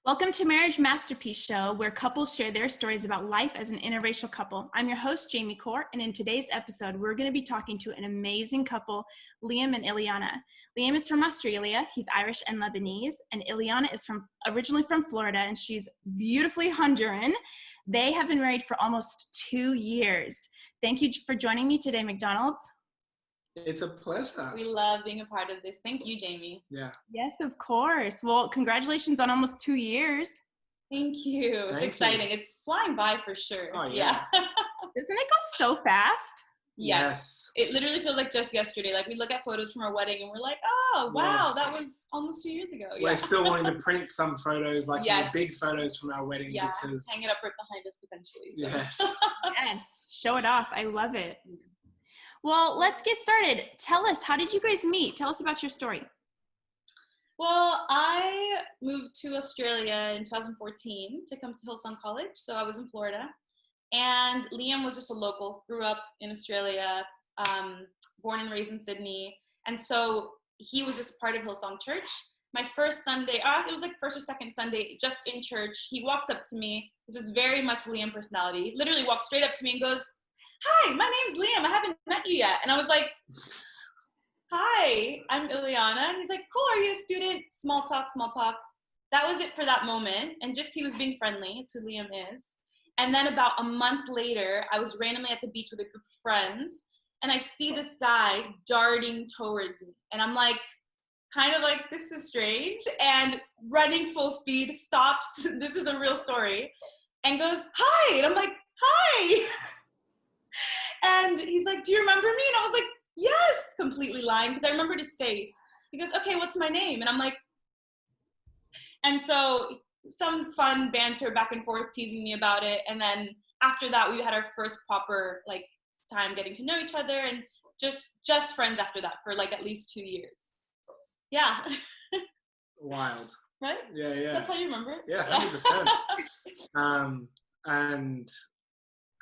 Welcome to Marriage Masterpiece Show, where couples share their stories about life as an interracial couple. I'm your host, Jamie Court, and in today's episode, we're going to be talking to an amazing couple, Liam and Illiana. Liam is from Australia. He's Irish and Lebanese, and Illiana is originally from Florida, and she's beautifully Honduran. They have been married for almost 2 years. Thank you for joining me today, McDonald's. It's a pleasure. We love being a part of this. Thank you, Jamie. Yeah. Yes, of course. Well, congratulations on almost 2 years. Thank you. It's exciting. It's flying by for sure. Oh, yeah. Doesn't it go so fast? Yes. It literally feels like just yesterday. Like we look at photos from our wedding and we're like, oh, wow, that was almost 2 years ago. We're still wanting to print some photos, like some big photos from our wedding. Yeah, because hang it up right behind us potentially. So. Yes. Yes, show it off. I love it. Well, let's get started. Tell us, how did you guys meet? Tell us about your story. Well, I moved to Australia in 2014 to come to Hillsong College. So I was in Florida. And Liam was just a local, grew up in Australia, born and raised in Sydney. And so he was just part of Hillsong Church. My first Sunday, it was like first or second Sunday, just in church, he walks up to me. This is very much Liam personality. Literally walks straight up to me and goes, "Hi, my name's Liam. I haven't met you yet." And I was like, "Hi, I'm Illiana." And he's like, "Cool, are you a student?" Small talk. That was it for that moment. And just he was being friendly. It's who Liam is. And then about a month later, I was randomly at the beach with a group of friends. And I see this guy darting towards me. And I'm like, kind of like, this is strange. And running full speed, stops. This is a real story. And goes, "Hi." And I'm like, "Hi." And he's like, "Do you remember me?" And I was like, "Yes," completely lying because I remembered his face. He goes, "Okay, what's my name?" And I'm like, and so some fun banter back and forth teasing me about it. And then after that, we had our first proper like time getting to know each other and just friends after that for like at least 2 years. Yeah. Wild. Right? Yeah. That's how you remember it? Yeah, 100%.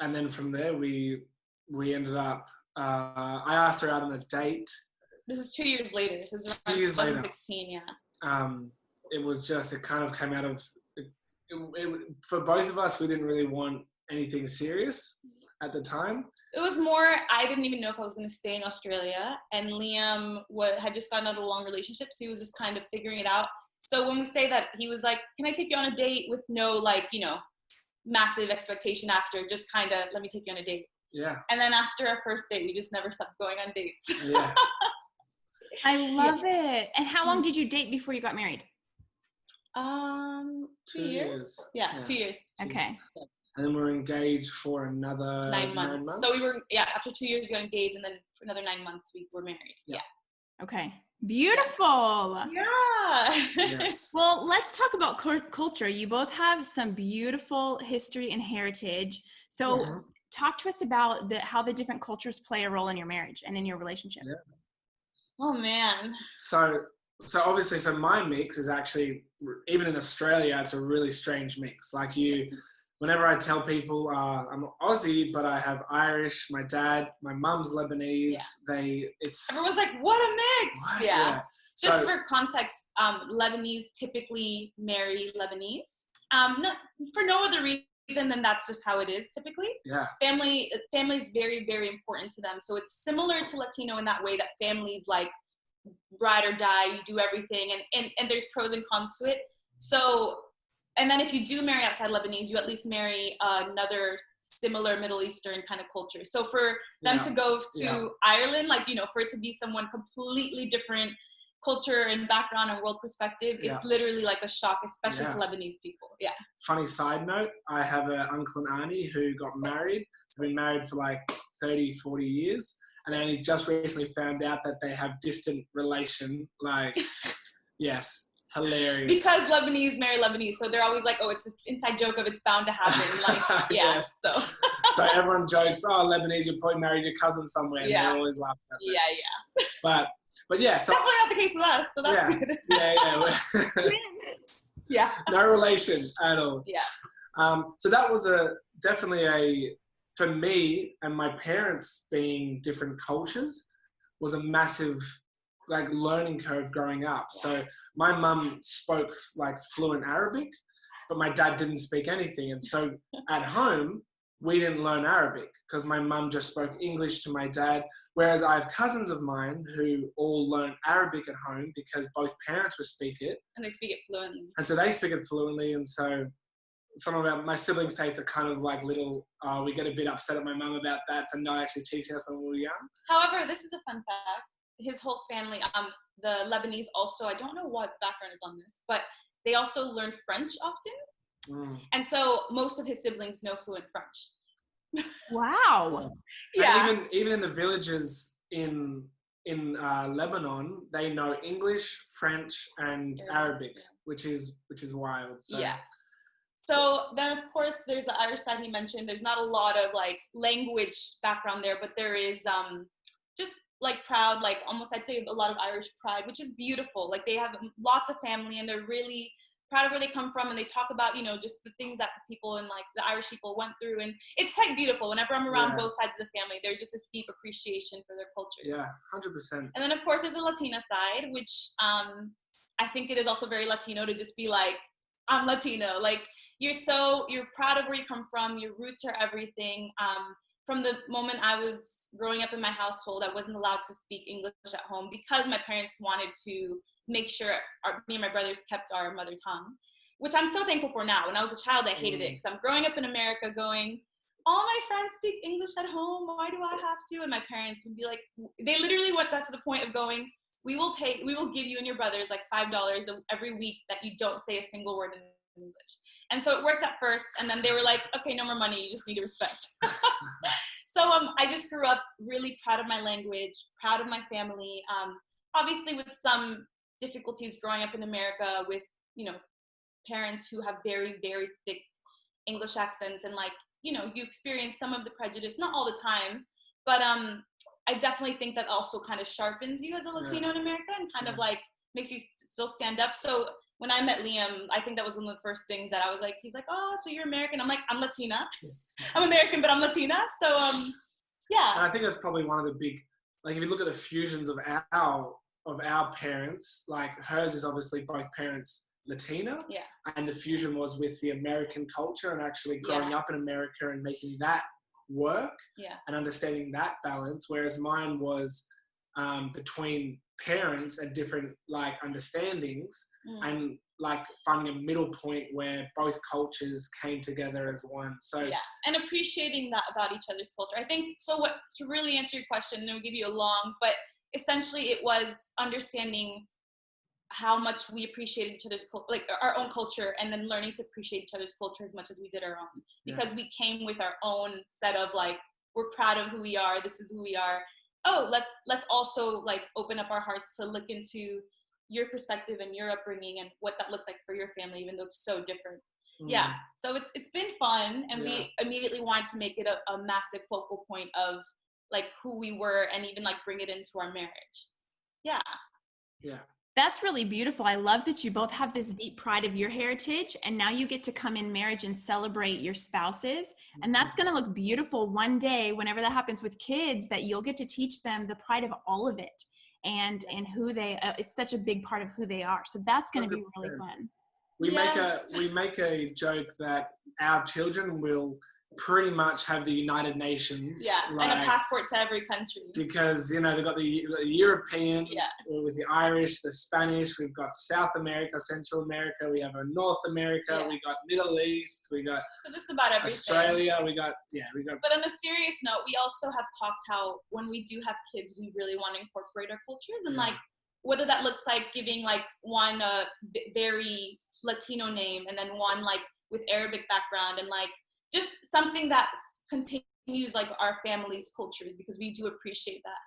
And then from there, we ended up, I asked her out on a date. This is 2 years later. This is around 2 years later. 2016, yeah. It was just, it kind of came out of, for both of us, we didn't really want anything serious at the time. It was more, I didn't even know if I was going to stay in Australia. And Liam had just gotten out of a long relationship, so he was just kind of figuring it out. So when we say that, he was like, "Can I take you on a date?" with no, like, massive expectation after, just kind of, "Let me take you on a date." Yeah. And then after our first date, we just never stopped going on dates. Yeah. I love it. And how long did you date before you got married? 2 years. Yeah, 2 years. Okay. And then we were engaged for another 9 months. So we were, after 2 years we got engaged, and then for another 9 months we were married. Yeah. Okay. Beautiful. Yeah. Yes. Well, let's talk about culture. You both have some beautiful history and heritage. So talk to us about how the different cultures play a role in your marriage and in your relationship. Yeah. Oh, man. So obviously, my mix is actually, even in Australia, it's a really strange mix. Like whenever I tell people I'm Aussie, but I have Irish, my dad, my mum's Lebanese, everyone's like, what a mix. What? Yeah. Just for context, Lebanese typically marry Lebanese. For no other reason than that's just how it is typically. Yeah. Family is very, very important to them. So it's similar to Latino in that way, that family's like ride or die, you do everything, and there's pros and cons to it. So, and then if you do marry outside Lebanese, you at least marry another similar Middle Eastern kind of culture. So for them to go to Ireland, like, for it to be someone completely different culture and background and world perspective, it's literally like a shock, especially to Lebanese people. Yeah. Funny side note, I have an uncle and auntie who got married. They've been married for like 30, 40 years. And then I just recently found out that they have distant relation. Like, yes, hilarious. Because Lebanese marry Lebanese. So they're always like, oh, it's an inside joke of it's bound to happen. Like, yes. So everyone jokes, oh, Lebanese, you'll probably marry your cousin somewhere. And they always laugh at that. Yeah. But yeah. So, definitely not the case with us. So that's good. Yeah. No relation at all. Yeah. So that was definitely for me and my parents being different cultures was a massive like learning curve growing up. So my mum spoke like fluent Arabic, but my dad didn't speak anything. And so at home, we didn't learn Arabic because my mum just spoke English to my dad. Whereas I have cousins of mine who all learn Arabic at home because both parents would speak it. And they speak it fluently. And so they speak it fluently. And so some of my siblings say it's a kind of like little, we get a bit upset at my mum about that for not actually teaching us when we were young. However, this is a fun fact. His whole family, the Lebanese also, I don't know what background is on this, but they also learn French often. And so most of his siblings know fluent French. Wow. Yeah. And even in the villages in Lebanon, they know English, French, and Arabic, which is wild. So. Yeah. So then, of course, there's the Irish side he mentioned. There's not a lot of like language background there, but there is just like proud, like almost I'd say a lot of Irish pride, which is beautiful. Like they have lots of family and they're really proud of where they come from, and they talk about, you know, just the things that people and like the Irish people went through, and it's quite beautiful. Whenever I'm around both sides of the family, there's just this deep appreciation for their cultures. Yeah, 100%. And then of course there's a Latina side, which I think it is also very Latino to just be like, I'm Latino. Like you're proud of where you come from. Your roots are everything. From the moment I was growing up in my household, I wasn't allowed to speak English at home because my parents wanted to make sure me and my brothers kept our mother tongue, which I'm so thankful for now. When I was a child, I hated it because I'm growing up in America going, all my friends speak English at home. Why do I have to? And my parents would be like, they literally went that to the point of going, we will give you and your brothers like $5 every week that you don't say a single word in English. And so it worked at first, and then they were like, okay, no more money, you just need to respect. So I just grew up really proud of my language, proud of my family, obviously with some difficulties growing up in America with, you know, parents who have very, very thick English accents, and like, you know, you experience some of the prejudice, not all the time, but I definitely think that also kind of sharpens you as a Latino in America and kind of like makes you still stand up. So when I met Liam, I think that was one of the first things that I was like, he's like, oh, so you're American? I'm like, I'm Latina. I'm American, but I'm Latina. So, yeah. And I think that's probably one of the big, like if you look at the fusions of our parents, like hers is obviously both parents Latina. Yeah. And the fusion was with the American culture and actually growing up in America and making that work and understanding that balance. Whereas mine was between parents and different like understandings and like finding a middle point where both cultures came together as one. So and appreciating that about each other's culture. I think so. What to really answer your question, and we'll give you a long, but essentially it was understanding how much we appreciated each other's like our own culture, and then learning to appreciate each other's culture as much as we did our own, because we came with our own set of like, we're proud of who we are, this is who we are. Oh, let's also like open up our hearts to look into your perspective and your upbringing and what that looks like for your family, even though it's so different. So it's been fun, and we immediately wanted to make it a massive focal point of like who we were, and even like bring it into our marriage. That's really beautiful. I love that you both have this deep pride of your heritage, and now you get to come in marriage and celebrate your spouses. And that's going to look beautiful one day, whenever that happens with kids, that you'll get to teach them the pride of all of it and who they, it's such a big part of who they are. So that's going to be really fun. We make a joke that our children will pretty much have the United Nations. And a passport to every country. Because, you know, they've got the European with the Irish, the Spanish, we've got South America, Central America, we have a North America, we got Middle East, we got so just about everything. Australia, we got. But on a serious note, we also have talked how when we do have kids, we really want to incorporate our cultures, and like whether that looks like giving like one very Latino name and then one like with Arabic background, and like just something that continues like our family's cultures, because we do appreciate that.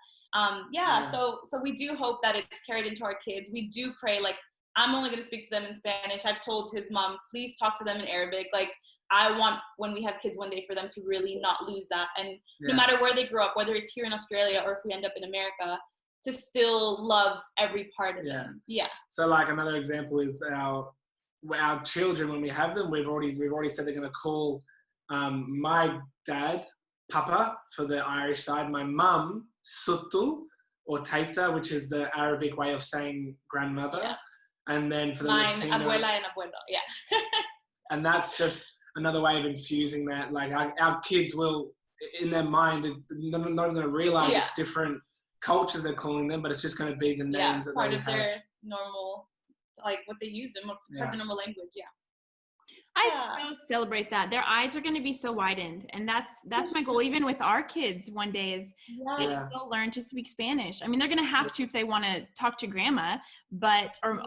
So we do hope that it's carried into our kids. We do pray, like, I'm only going to speak to them in Spanish. I've told his mom, please talk to them in Arabic. Like, I want, when we have kids one day, for them to really not lose that. And no matter where they grow up, whether it's here in Australia or if we end up in America, to still love every part of them. So like another example is our children, when we have them, we've already said they're going to call my dad Papa for the Irish side, my mum Sutu, or Taita, which is the Arabic way of saying grandmother. Yeah. And then for the Mine, Latino, abuela and abuelo, yeah. and that's just another way of infusing that. Like our kids will, in their mind, they're not going to realize it's different cultures they're calling them, but it's just going to be the names that part they of have. their normal, like what they use them, part of the normal language, I so celebrate that. Their eyes are going to be so widened, and that's my goal. Even with our kids, one day is they still learn to speak Spanish. I mean, they're going to have to if they want to talk to grandma, but or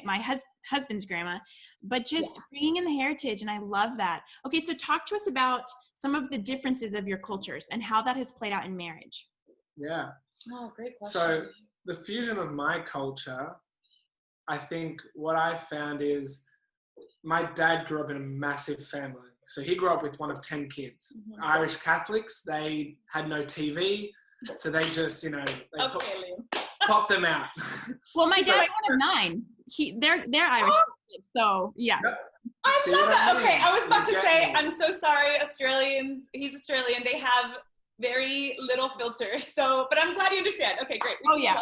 my husband's grandma, but just bringing in the heritage, and I love that. Okay, so talk to us about some of the differences of your cultures and how that has played out in marriage. Yeah. Oh, great question. So the fusion of my culture, I think what I found is, my dad grew up in a massive family. So he grew up with one of 10 kids. Mm-hmm. Irish Catholics, they had no TV. So they just, they popped them out. Well, my dad's one of 9. They're Irish Catholics, so yeah. Yep. I love that. Okay, I was about to say, I'm so sorry, Australians. He's Australian. They have very little filter. So, but I'm glad you understand. Okay, great. Oh, yeah.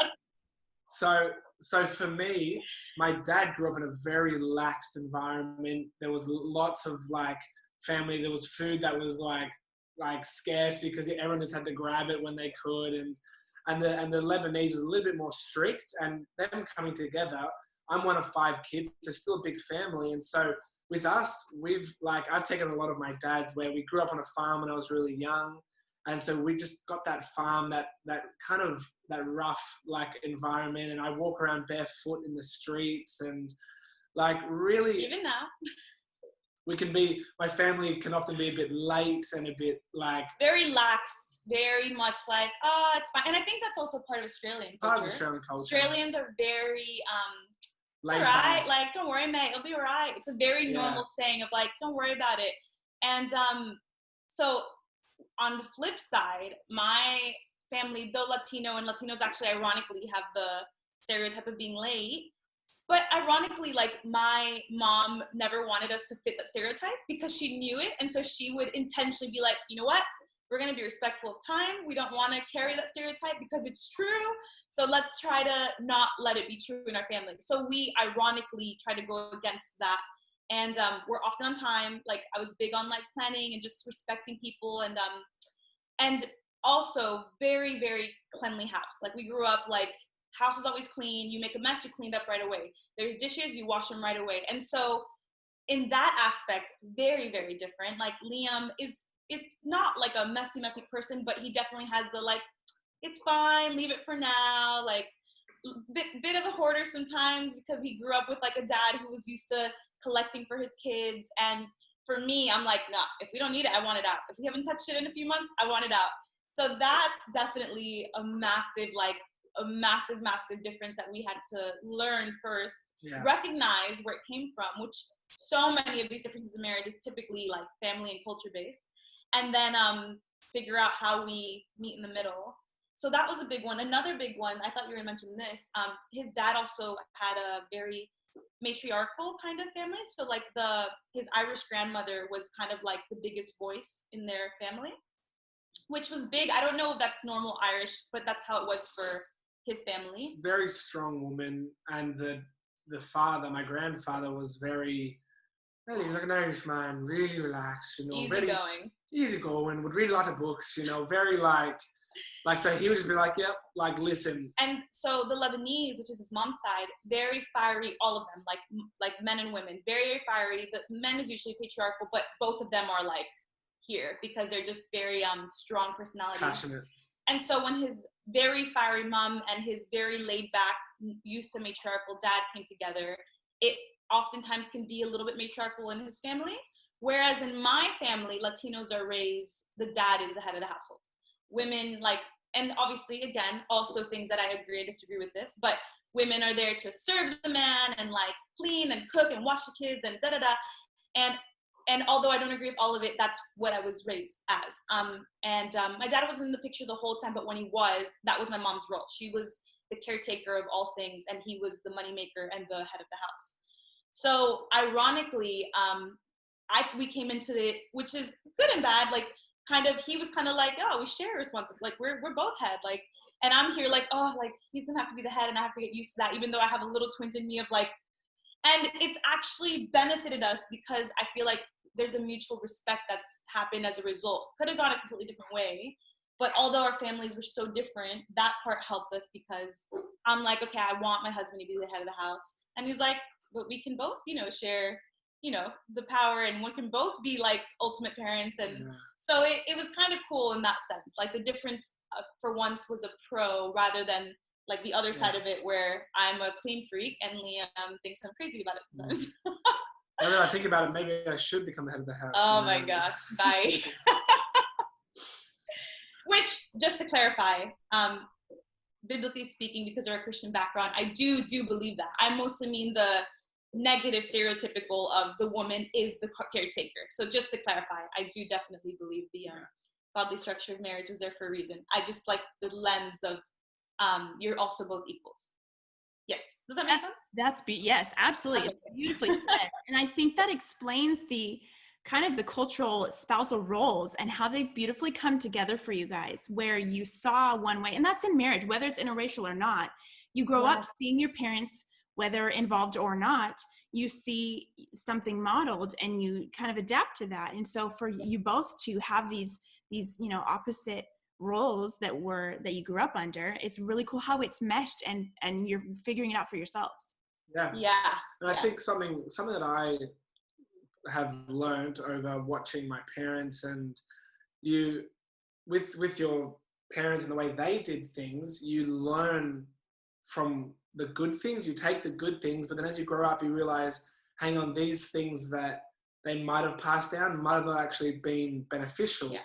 So for me, my dad grew up in a very laxed environment. There was lots of family. There was food that was like scarce because everyone just had to grab it when they could. And the Lebanese was a little bit more strict. And them coming together, I'm one of 5 kids. It's still a big family. And so with us, I've taken a lot of my dad's, where we grew up on a farm when I was really young. And so we just got that farm, that kind of that rough environment, and I walk around barefoot in the streets, and really even now my family can often be a bit late and a bit very lax, very much it's fine. And I think that's also part of Australian culture. Part of Australian culture. Australians are very it's all right, don't worry, mate, it'll be all right. It's a very normal saying of don't worry about it. And so on the flip side, my family, though Latino, and Latinos actually ironically have the stereotype of being late, but ironically, my mom never wanted us to fit that stereotype because she knew it, and so she would intentionally be like, you know what, we're going to be respectful of time. We don't want to carry that stereotype because it's true, so let's try to not let it be true in our family. So we ironically try to go against that. And we're often on time. I was big on planning and just respecting people, and also very, very cleanly house. We grew up house is always clean. You make a mess, you cleaned up right away. There's dishes, you wash them right away. And so in that aspect, very, very different. Liam is not a messy person, but he definitely has the it's fine, leave it for now. Bit of a hoarder sometimes because he grew up with a dad who was used to collecting for his kids. And for me, I'm nah, if we don't need it, I want it out. If we haven't touched it in a few months, I want it out. So that's definitely a massive difference that we had to learn first, recognize where it came from, which so many of these differences in marriage is typically family and culture based, and then figure out how we meet in the middle. So that was a big one. Another big one, I thought you were going to mention this, his dad also had a very matriarchal kind of family. So his Irish grandmother was kind of the biggest voice in their family, which was big. I don't know if that's normal Irish, but that's how it was for his family. Very strong woman. And the father, my grandfather, was he was an Irishman, really relaxed, easygoing, would read a lot of books, very so he would just be yep, listen. And so the Lebanese, which is his mom's side, very fiery, all of them, like men and women, very, very fiery. The men is usually patriarchal, but both of them are here because they're just very strong personalities. Passionate. And so when his very fiery mom and his very laid back, used to matriarchal dad came together, it oftentimes can be a little bit matriarchal in his family. Whereas in my family, Latinos are raised, the dad is the head of the household. Women and obviously again, also things that I agree and disagree with this, but women are there to serve the man and clean and cook and watch the kids and da-da-da. And although I don't agree with all of it, that's what I was raised as. My dad was in the picture the whole time, but when he was, that was my mom's role. She was the caretaker of all things, and he was the moneymaker and the head of the house. So ironically, we came into it, which is good and bad. He was kind of oh, we share responsibility. We're both head. And I'm here like, oh, like he's gonna have to be the head and I have to get used to that, even though I have a little twinge in me of like, and it's actually benefited us because I feel like there's a mutual respect that's happened as a result. Could have gone a completely different way, but although our families were so different, that part helped us because I'm like, okay, I want my husband to be the head of the house. And he's like, but we can both, share, the power, and one can both be like ultimate parents. And so it was kind of cool in that sense. Like the difference for once was a pro rather than like the other side of it where I'm a clean freak and Liam thinks I'm crazy about it sometimes. Now that I think about it, maybe I should become the head of the house. Oh my gosh, bye. Which, just to clarify, biblically speaking, because of our Christian background, I do believe that. I mostly mean the negative stereotypical of the woman is the caretaker. So just to clarify, I do definitely believe the godly structure of marriage was there for a reason. I just like the lens of you're also both equals. Yes. Does that make sense? Yes, absolutely. It's beautifully said. And I think that explains the kind of the cultural spousal roles and how they've beautifully come together for you guys, where you saw one way, and that's in marriage, whether it's interracial or not. You grow up seeing your parents, whether involved or not, you see something modeled and you kind of adapt to that. And so for you both to have these opposite roles that you grew up under, it's really cool how it's meshed and you're figuring it out for yourselves. And I think something that I have learned over watching my parents, and you with your parents and the way they did things, you learn from the good things, you take the good things, but then as you grow up you realize, hang on, these things that they might have passed down might have not actually been beneficial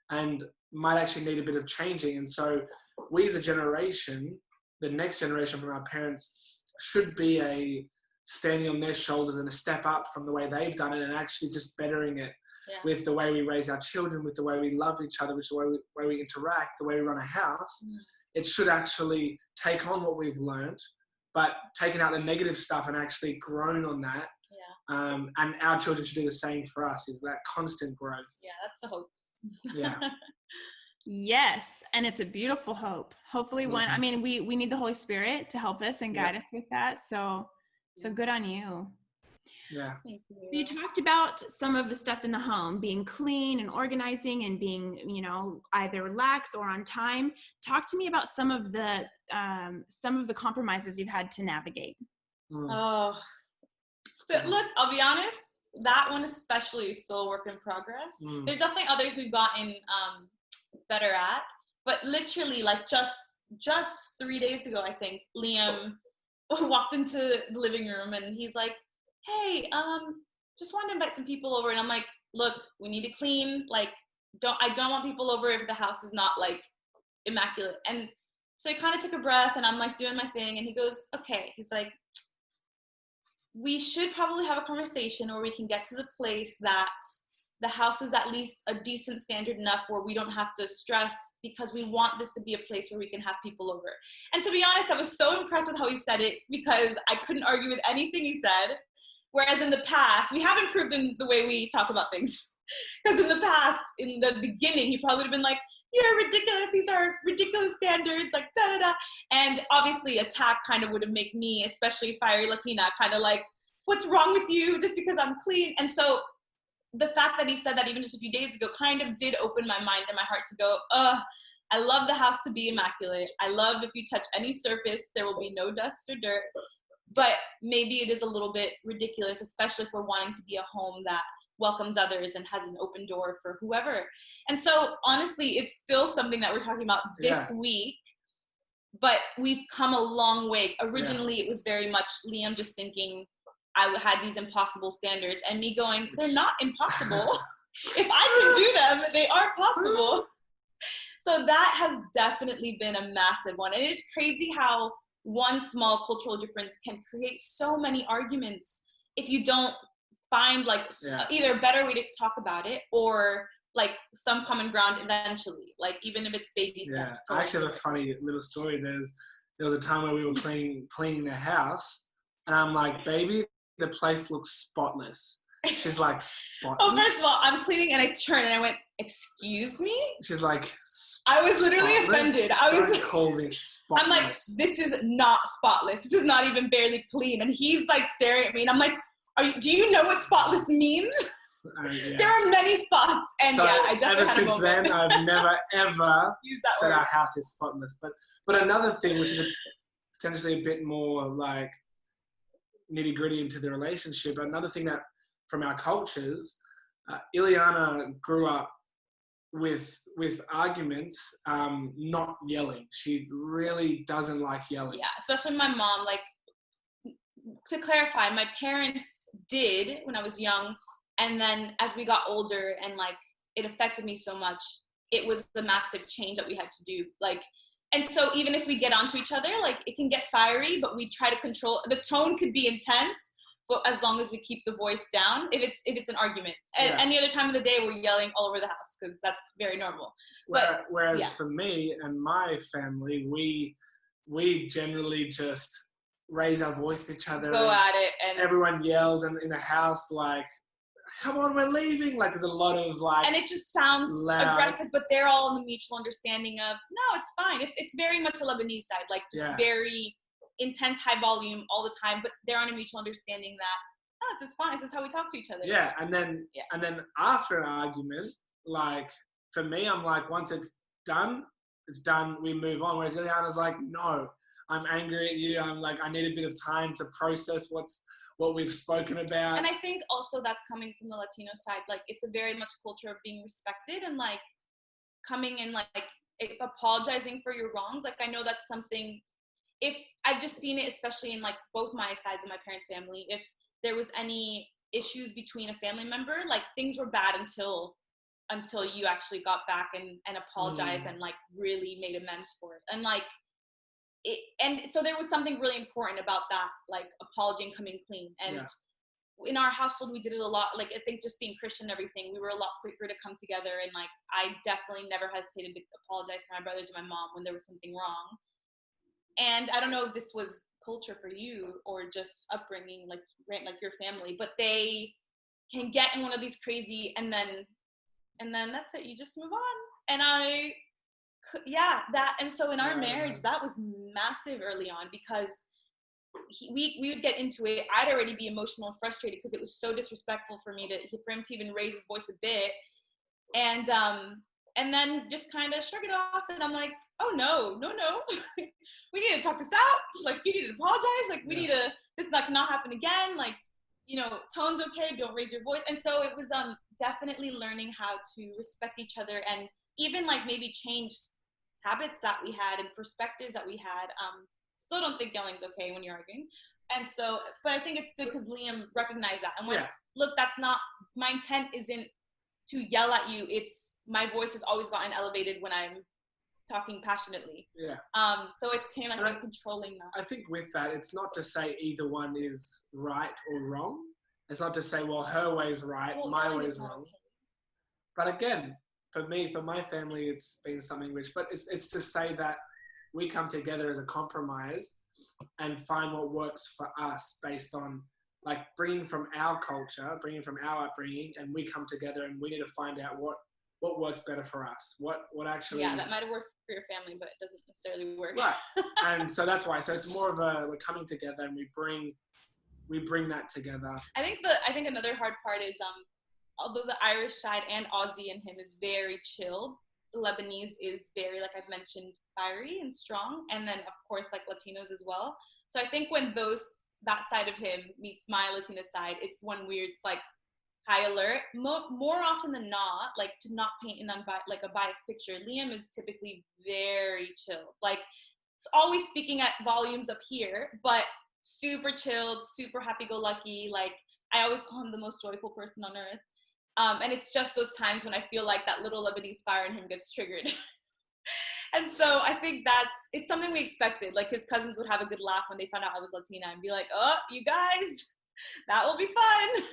and might actually need a bit of changing. And so we as a generation, the next generation from our parents, should be a standing on their shoulders and a step up from the way they've done it and actually just bettering it with the way we raise our children, with the way we love each other, with the way we interact, the way we run a house. It should actually take on what we've learned, but taken out the negative stuff and actually grown on that. And our children should do the same for us, is that constant growth. Yeah, that's a hope. Yes, and it's a beautiful hope. Hopefully we need the Holy Spirit to help us and guide us with that. So good on you. Yeah. Thank you. So you talked about some of the stuff in the home, being clean and organizing and being, either lax or on time. Talk to me about some of the compromises you've had to navigate. Oh, so, look, I'll be honest, that one especially is still a work in progress. There's definitely others we've gotten better at, but literally like just 3 days ago, I think Liam walked into the living room and he's like, hey, just wanted to invite some people over. And I'm like, look, we need to clean. Like, I don't want people over if the house is not like immaculate. And so he kind of took a breath and I'm like doing my thing. And he goes, okay. He's like, we should probably have a conversation where we can get to the place that the house is at least a decent standard enough where we don't have to stress, because we want this to be a place where we can have people over. And to be honest, I was so impressed with how he said it because I couldn't argue with anything he said. Whereas in the past, we have improved in the way we talk about things. Because in the past, in the beginning, he probably would have been like, you're ridiculous, these are ridiculous standards, like da-da-da. And obviously attack kind of would have made me, especially fiery Latina, kind of like, what's wrong with you just because I'm clean? And so the fact that he said that even just a few days ago kind of did open my mind and my heart to go, I love the house to be immaculate. I love if you touch any surface, there will be no dust or dirt. But maybe it is a little bit ridiculous, especially if we're wanting to be a home that welcomes others and has an open door for whoever. And so honestly, it's still something that we're talking about this week, but we've come a long way. Originally, it was very much Liam just thinking I had these impossible standards and me going, they're not impossible. If I can do them, they are possible. So that has definitely been a massive one. And it's crazy how one small cultural difference can create so many arguments if you don't find either a better way to talk about it or like some common ground eventually, like even if it's baby steps. I actually have a funny little story. There was a time where we were cleaning the house and I'm like, baby, the place looks spotless. She's like, spotless. Oh, first of all, I'm cleaning and I turned and I went, excuse me? She's like, I was literally offended. Don't call this spotless. I'm like, this is not spotless. This is not even barely clean. And he's like staring at me and I'm like, do you know what spotless means? Yeah. There are many spots. And so I definitely had a moment. Ever since then, I've never ever said word. Our house is spotless. But another thing, which is potentially a bit more like nitty gritty into the relationship, another thing that from our cultures, Illiana grew up with arguments, not yelling. She really doesn't like yelling. Yeah, especially my mom. Like, to clarify, my parents did when I was young, and then as we got older and like it affected me so much, it was the massive change that we had to do. Like, and so even if we get onto each other, like it can get fiery, but we try to control. The tone could be intense, but as long as we keep the voice down, if it's an argument. Yeah. Any other time of the day, we're yelling all over the house because that's very normal. Whereas for me and my family, we generally just raise our voice to each other. Go at it. And everyone yells and in the house, like, come on, we're leaving. Like, there's a lot of like. And it just sounds loud. Aggressive, but they're all in the mutual understanding of, no, it's fine. It's very much a Lebanese side, like just very intense, high volume all the time, but they're on a mutual understanding that, oh, this is fine. This is how we talk to each other. Yeah, and then after an argument, like for me, I'm like, once it's done, we move on. Whereas Illiana's like, no, I'm angry at you. I'm like, I need a bit of time to process what we've spoken about. And I think also that's coming from the Latino side. Like, it's a very much culture of being respected and like coming in like apologizing for your wrongs. Like, I know that's something. If I've just seen it, especially in like both my sides of my parents' family, if there was any issues between a family member, like things were bad until you actually got back and apologized and like really made amends for it. And like and so there was something really important about that, like apology and coming clean. And in our household, we did it a lot. Like, I think just being Christian and everything, we were a lot quicker to come together. And like, I definitely never hesitated to apologize to my brothers and my mom when there was something wrong. And I don't know if this was culture for you or just upbringing, like your family, but they can get in one of these crazy, and then that's it. You just move on. And and so in our marriage, that was massive early on because we would get into it. I'd already be emotional and frustrated because it was so disrespectful for him to even raise his voice a bit, and then just kind of shrug it off. And I'm like, oh no, we need to talk this out. Like, you need to apologize. Like, we need to. This cannot happen again. Like, tone's okay. Don't raise your voice. And so it was definitely learning how to respect each other and even like maybe change habits that we had and perspectives that we had. Still don't think yelling's okay when you're arguing. And so, but I think it's good because Liam recognized that. And look, that's not, my intent isn't to yell at you. It's, my voice has always gotten elevated when I'm talking passionately. Yeah. So it's him, I think, controlling that. I think with that, it's not to say either one is right or wrong. It's not to say, well, her way is right, my way is wrong. Okay. But again, for me, for my family, it's been something which, but it's to say that we come together as a compromise and find what works for us based on like bringing from our culture, bringing from our upbringing, and we come together and we need to find out what works better for us. What actually... Yeah, that might have worked for your family, but it doesn't necessarily work. Right. And so that's why. So it's more of we're coming together and we bring that together. I think another hard part is, although the Irish side and Aussie in him is very chilled, Lebanese is very, like I've mentioned, fiery and strong. And then, of course, like Latinos as well. So I think when that side of him meets my Latina side, it's one weird, it's like high alert. More often than not, like to not paint like a biased picture, Liam is typically very chill. Like, it's always speaking at volumes up here, but super chilled, super happy-go-lucky. Like, I always call him the most joyful person on earth. And it's just those times when I feel like that little Lebanese fire in him gets triggered. And so I think it's something we expected. Like, his cousins would have a good laugh when they found out I was Latina and be like, oh, you guys, that will be fun.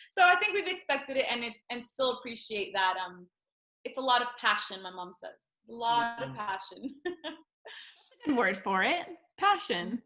So I think we've expected it and still appreciate that. It's a lot of passion, my mom says. A lot of passion. Good word for it. Passion.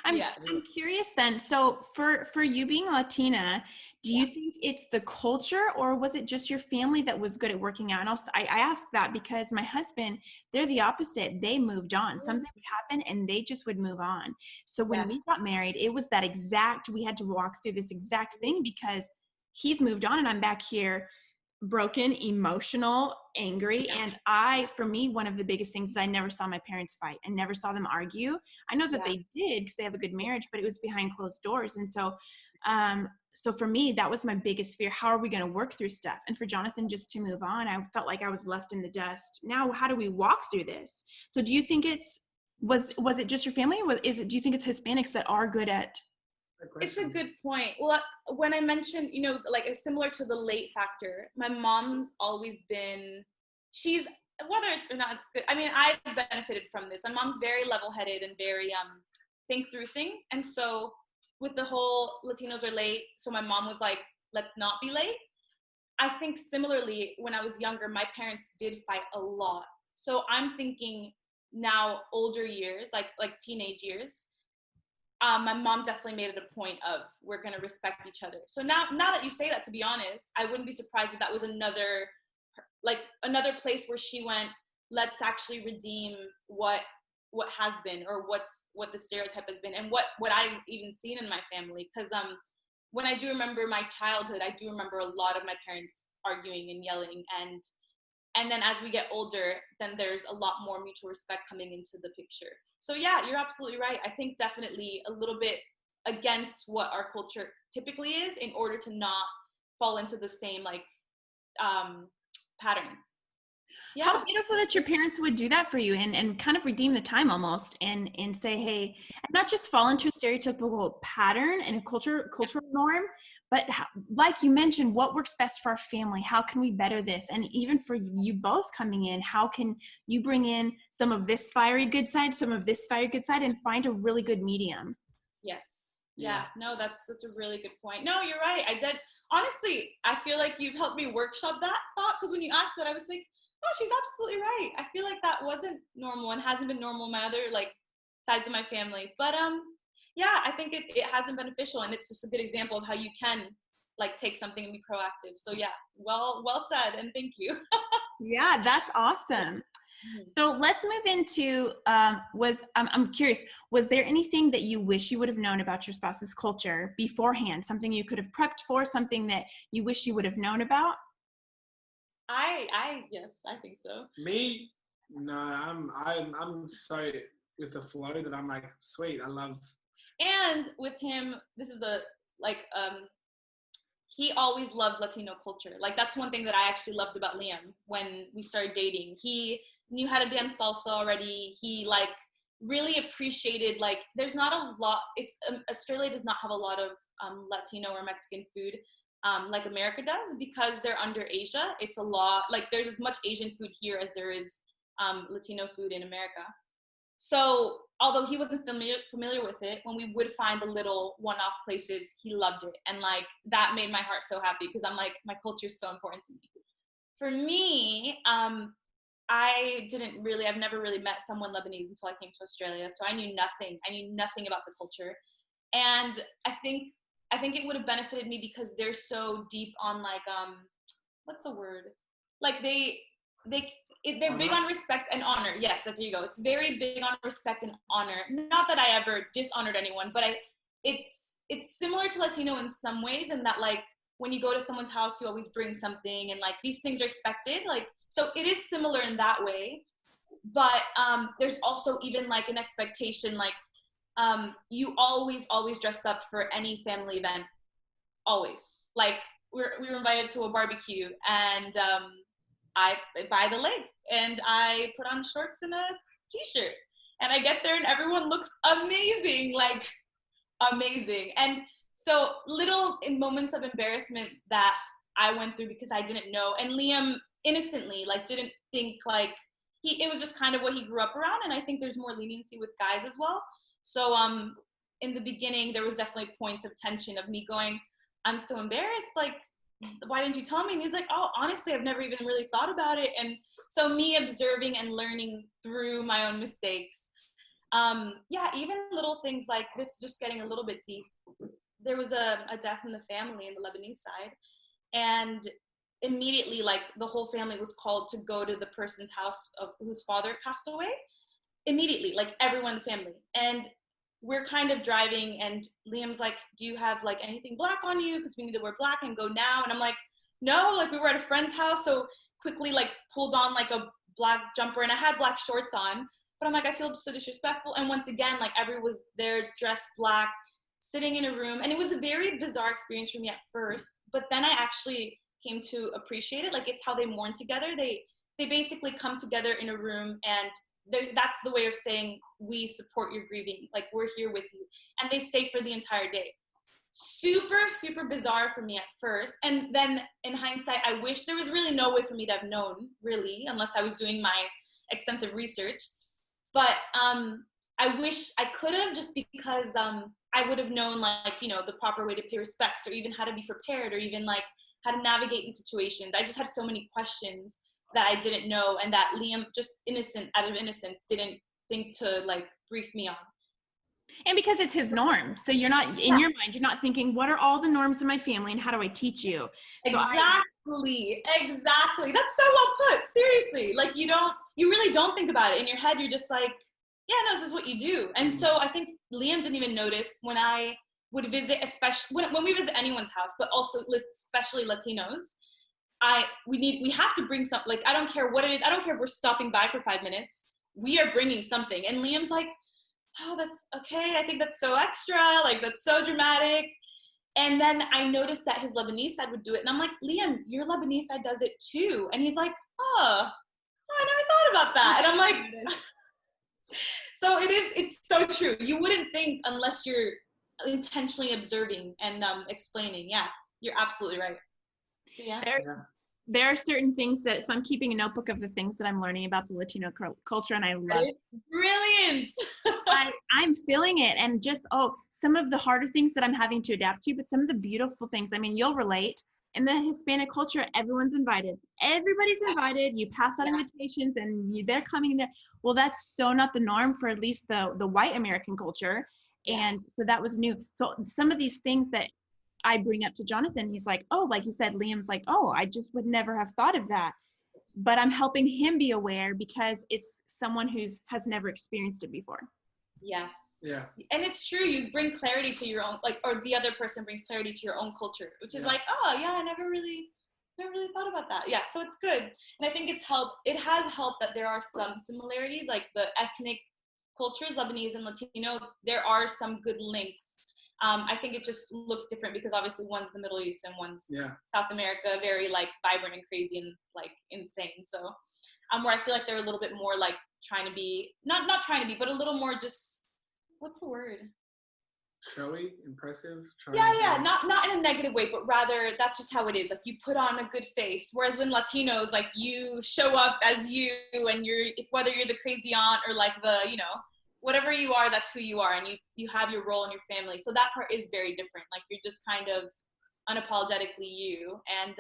I'm curious then. So for you being Latina, do you think it's the culture, or was it just your family that was good at working out? And also, I asked that because my husband, they're the opposite. They moved on. Something would happen and they just would move on. So when we got married, it was that exact, we had to walk through this exact thing because he's moved on and I'm back here broken, emotional, angry. And for me, one of the biggest things is I never saw my parents fight. I never saw them argue. I know that they did because they have a good marriage, but it was behind closed doors. And so, so for me, that was my biggest fear. How are we going to work through stuff? And for Jonathan just to move on, I felt like I was left in the dust. Now, how do we walk through this? So do you think was it just your family? Do you think it's Hispanics that are good at? It's a good point. Well, when I mentioned, like it's similar to the late factor, my mom's always been, she's, whether or not it's good, I mean, I've benefited from this. My mom's very level-headed and very think through things. And so with the whole Latinos are late, so my mom was like, let's not be late. I think similarly, when I was younger, my parents did fight a lot. So I'm thinking now older years, like teenage years, my mom definitely made it a point of we're going to respect each other. So now that you say that, to be honest, I wouldn't be surprised if that was another place where she went, let's actually redeem what has been, or what the stereotype has been, and what I've even seen in my family. Because when I do remember my childhood, I do remember a lot of my parents arguing and yelling, and then as we get older, then there's a lot more mutual respect coming into the picture. So yeah, you're absolutely right. I think definitely a little bit against what our culture typically is, in order to not fall into the same patterns. Yeah. How beautiful that your parents would do that for you and kind of redeem the time almost and say, hey, and not just fall into a stereotypical pattern and a cultural norm, but like you mentioned, what works best for our family? How can we better this? And even for you both coming in, how can you bring in some of this fiery good side, some of this fiery good side, and find a really good medium? Yes. Yeah. No, that's a really good point. No, you're right. I did. Honestly, I feel like you've helped me workshop that thought, because when you asked that, I was like, oh, she's absolutely right. I feel like that wasn't normal and hasn't been normal in my other sides of my family. But yeah, I think it hasn't been beneficial, and it's just a good example of how you can take something and be proactive. So yeah, well said, and thank you. Yeah, that's awesome. So let's move into, I'm curious, was there anything that you wish you would have known about your spouse's culture beforehand? Something you could have prepped for, something that you wish you would have known about? Yes, I think so. Me, no, I'm so with the flow that I'm like, sweet, I love. And with him, this is he always loved Latino culture. That's one thing that I actually loved about Liam when we started dating. He knew how to dance salsa already. He really appreciated, there's not a lot, Australia does not have a lot of Latino or Mexican food like America does, because they're under Asia. It's a lot, there's as much Asian food here as there is Latino food in America. So although he wasn't familiar with it, when we would find the little one-off places, he loved it. And that made my heart so happy, because I'm my culture is so important to me. For me, I've never really met someone Lebanese until I came to Australia. So I knew nothing about the culture. And I think it would have benefited me because they're so deep on what's the word? They're big on respect and honor. Yes, there you go. It's very big on respect and honor. Not that I ever dishonored anyone, but it's similar to Latino in some ways, in that when you go to someone's house, you always bring something, and these things are expected. So it is similar in that way, but there's also even an expectation, you always dress up for any family event. Always. We were invited to a barbecue, and I buy the leg and I put on shorts and a t-shirt, and I get there and everyone looks amazing, amazing. And so little moments of embarrassment that I went through because I didn't know, and Liam innocently didn't think it was just kind of what he grew up around. And I think there's more leniency with guys as well. So in the beginning there was definitely points of tension of me going, I'm so embarrassed, why didn't you tell me? And he's like, oh, honestly, I've never even really thought about it. And so me observing and learning through my own mistakes, Yeah, even little things like this, just getting a little bit deep. There was a death in the family in the Lebanese side, and immediately, like, the whole family was called to go to the person's house of whose father passed away. Immediately, like, everyone in the family. And we're kind of driving, and Liam's like, do you have like anything black on you? Because we need to wear black and go now. And I'm like, no, like, we were at a friend's house, so quickly like pulled on like a black jumper, and I had black shorts on. But I'm like, I feel so disrespectful. And once again, like, everyone was there dressed black, sitting in a room. And it was a very bizarre experience for me at first. But then I actually came to appreciate it. Like, it's how they mourn together. They basically come together in a room, and that's the way of saying, we support your grieving. Like, we're here with you. And they stay for the entire day. Super, super bizarre for me at first. And then in hindsight, I wish there was really no way for me to have known, really, unless I was doing my extensive research. But I wish I could have, just because I would have known, like, you know, the proper way to pay respects, or even how to be prepared, or even like how to navigate these situations. I just had so many questions that I didn't know, and that Liam, just out of innocence, didn't think to like brief me on. And because it's his norm. So you're not, in your mind, you're not thinking, what are all the norms in my family and how do I teach you? So Exactly. That's so well put. Seriously. Like, you really don't think about it. In your head, you're just like, yeah, no, this is what you do. And so I think Liam didn't even notice when I would visit, especially when we visit anyone's house, but also especially Latinos. We have to bring something. Like, I don't care what it is. I don't care if we're stopping by for 5 minutes. We are bringing something. And Liam's like, oh, that's okay. I think that's so extra. Like, that's so dramatic. And then I noticed that his Lebanese side would do it. And I'm like, Liam, your Lebanese side does it too. And he's like, oh, I never thought about that. And I'm like, so it's so true. You wouldn't think unless you're intentionally observing and explaining. Yeah, you're absolutely right. Yeah. There are certain things that, so I'm keeping a notebook of the things that I'm learning about the Latino culture, and I love it. Brilliant. I'm feeling it, and just, some of the harder things that I'm having to adapt to, but some of the beautiful things. I mean, you'll relate. In the Hispanic culture, everyone's invited. Everybody's invited. You pass out invitations, and they're coming there. Well, that's so not the norm for at least the white American culture. And so that was new. So some of these things that I bring up to Jonathan, he's like, oh, like you said, Liam's like, oh, I just would never have thought of that. But I'm helping him be aware because it's someone has never experienced it before. Yes. Yeah. And it's true. You bring clarity to your own, like, or the other person brings clarity to your own culture, which is like, oh yeah, I never really thought about that. Yeah. So it's good. And I think it has helped that there are some similarities, like the ethnic cultures, Lebanese and Latino, there are some good links. I think it just looks different because obviously one's the Middle East and one's South America, very like vibrant and crazy and like insane. So where I feel like they're a little bit more like trying to be, not trying to be, but a little more just, what's the word? Showy, impressive. Not in a negative way, but rather that's just how it is. Like, you put on a good face. Whereas in Latinos, like, you show up as you, and whether you're the crazy aunt or like the, whatever you are, that's who you are, and you have your role in your family. So that part is very different. Like, you're just kind of unapologetically you. And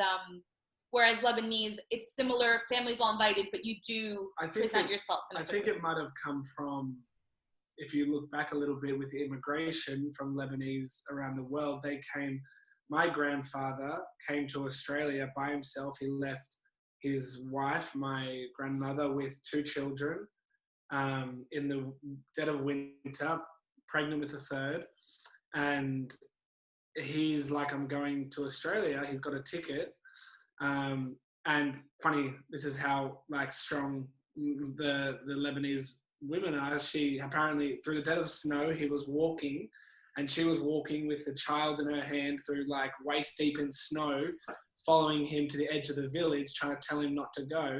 whereas Lebanese, it's similar. Families all invited, but you do present yourself. I think it might have come from, if you look back a little bit with the immigration from Lebanese around the world, my grandfather came to Australia by himself. He left his wife, my grandmother, with 2 children. In the dead of winter, pregnant with a third, and he's like, I'm going to Australia. He's got a ticket, and funny, this is how like strong the Lebanese women are. She apparently, through the dead of snow, he was walking, and she was walking with the child in her hand through like waist deep in snow, following him to the edge of the village, trying to tell him not to go,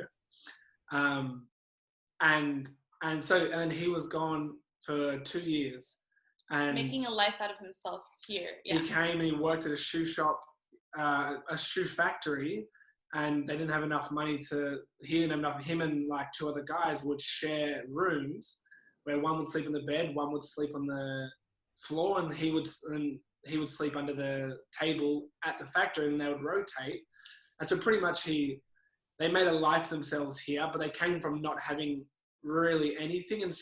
And then he was gone for 2 years. And making a life out of himself here. Yeah. He came and he worked at a shoe shop, a shoe factory, and they didn't have enough money him and like 2 other guys would share rooms where one would sleep in the bed, one would sleep on the floor, and he would sleep under the table at the factory, and they would rotate. And so pretty much they made a life themselves here, but they came from not having really anything. And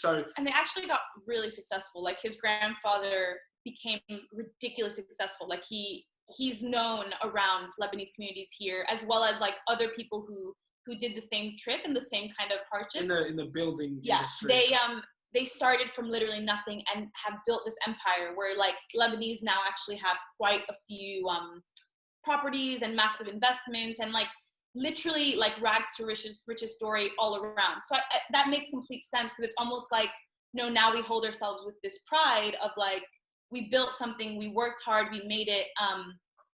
they actually got really successful. Like his grandfather became ridiculously successful. Like he's known around Lebanese communities here, as well as like other people who did the same trip and the same kind of hardship. In the building industry. They started from literally nothing and have built this empire where like Lebanese now actually have quite a few properties and massive investments and like literally like rags to riches story all around. So that makes complete sense, because it's almost like, now we hold ourselves with this pride of like, we built something, we worked hard, we made it,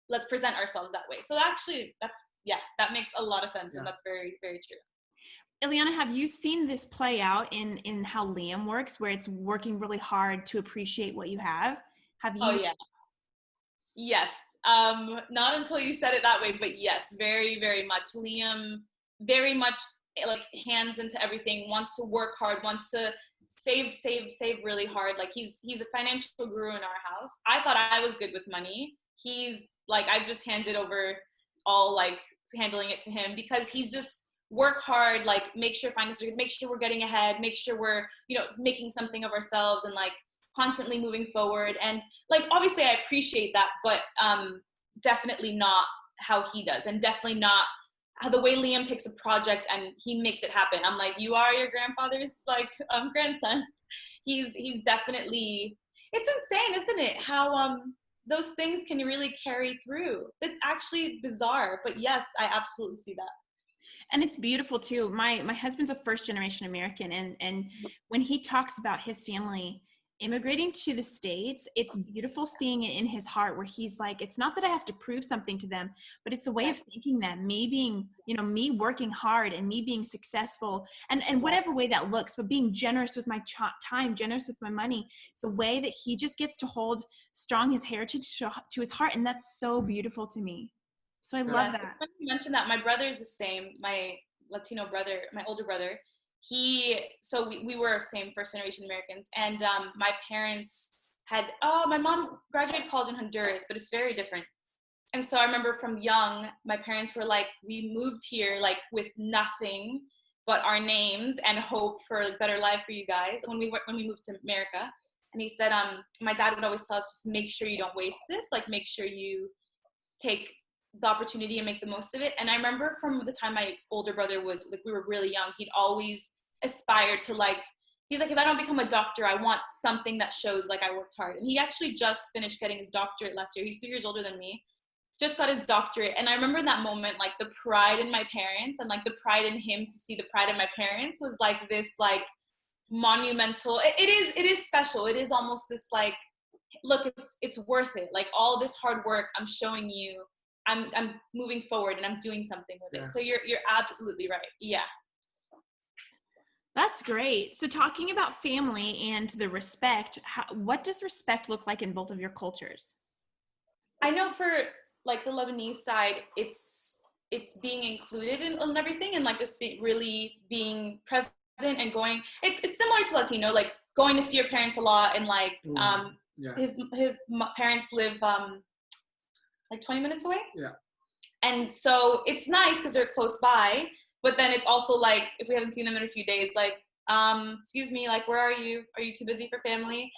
let's present ourselves that way. So actually that makes a lot of sense. And that's very, very true. Illiana, have you seen this play out in how Liam works, where it's working really hard to appreciate what you have? Have you? Oh, yeah. Yes. Not until you said it that way, but yes, very, very much. Liam very much like hands into everything, wants to work hard, wants to save really hard. Like he's a financial guru in our house. I thought I was good with money. He's like, I've just handed over all like handling it to him, because he's just work hard, like make sure finances are good, make sure we're getting ahead, make sure we're, making something of ourselves and like constantly moving forward. And like, obviously I appreciate that, but definitely not how he does, and definitely not how the way Liam takes a project and he makes it happen. I'm like, you are your grandfather's like grandson. He's definitely, it's insane, isn't it? How those things can really carry through. It's actually bizarre, but yes, I absolutely see that. And it's beautiful too. My husband's a first generation American, and when he talks about his family immigrating to the States, it's beautiful seeing it in his heart, where he's like, it's not that I have to prove something to them, but it's a way of thinking that me being, me working hard and me being successful, and whatever way that looks, but being generous with my time, generous with my money. It's a way that he just gets to hold strong his heritage to his heart. And that's so beautiful to me. So I love that. You mentioned that. My brother is the same. My Latino brother, my older brother, we were same first generation Americans. And my parents my mom graduated college in Honduras, but it's very different. And so I remember from young, my parents were like, we moved here like with nothing but our names and hope for a better life for you guys when we moved to America. And he said, my dad would always tell us, just make sure you don't waste this, like make sure you take the opportunity and make the most of it. And I remember from the time my older brother was like, we were really young, he'd always aspired to like, he's like, if I don't become a doctor, I want something that shows like I worked hard. And he actually just finished getting his doctorate last year. He's 3 years older than me, just got his doctorate. And I remember in that moment, like the pride in my parents and like the pride in him to see the pride in my parents was like this like monumental, it is special. It is almost this like, look, it's worth it. Like all this hard work, I'm showing you, I'm moving forward and I'm doing something with it. So you're absolutely right. Yeah. That's great. So talking about family and the respect, what does respect look like in both of your cultures? I know for like the Lebanese side, it's being included in everything, and like just really being present and going. It's similar to Latino, like going to see your parents a lot, and like his parents live like 20 minutes away. Yeah. And so it's nice because they're close by, but then it's also like, if we haven't seen them in a few days, like, excuse me, like, where are you? Are you too busy for family?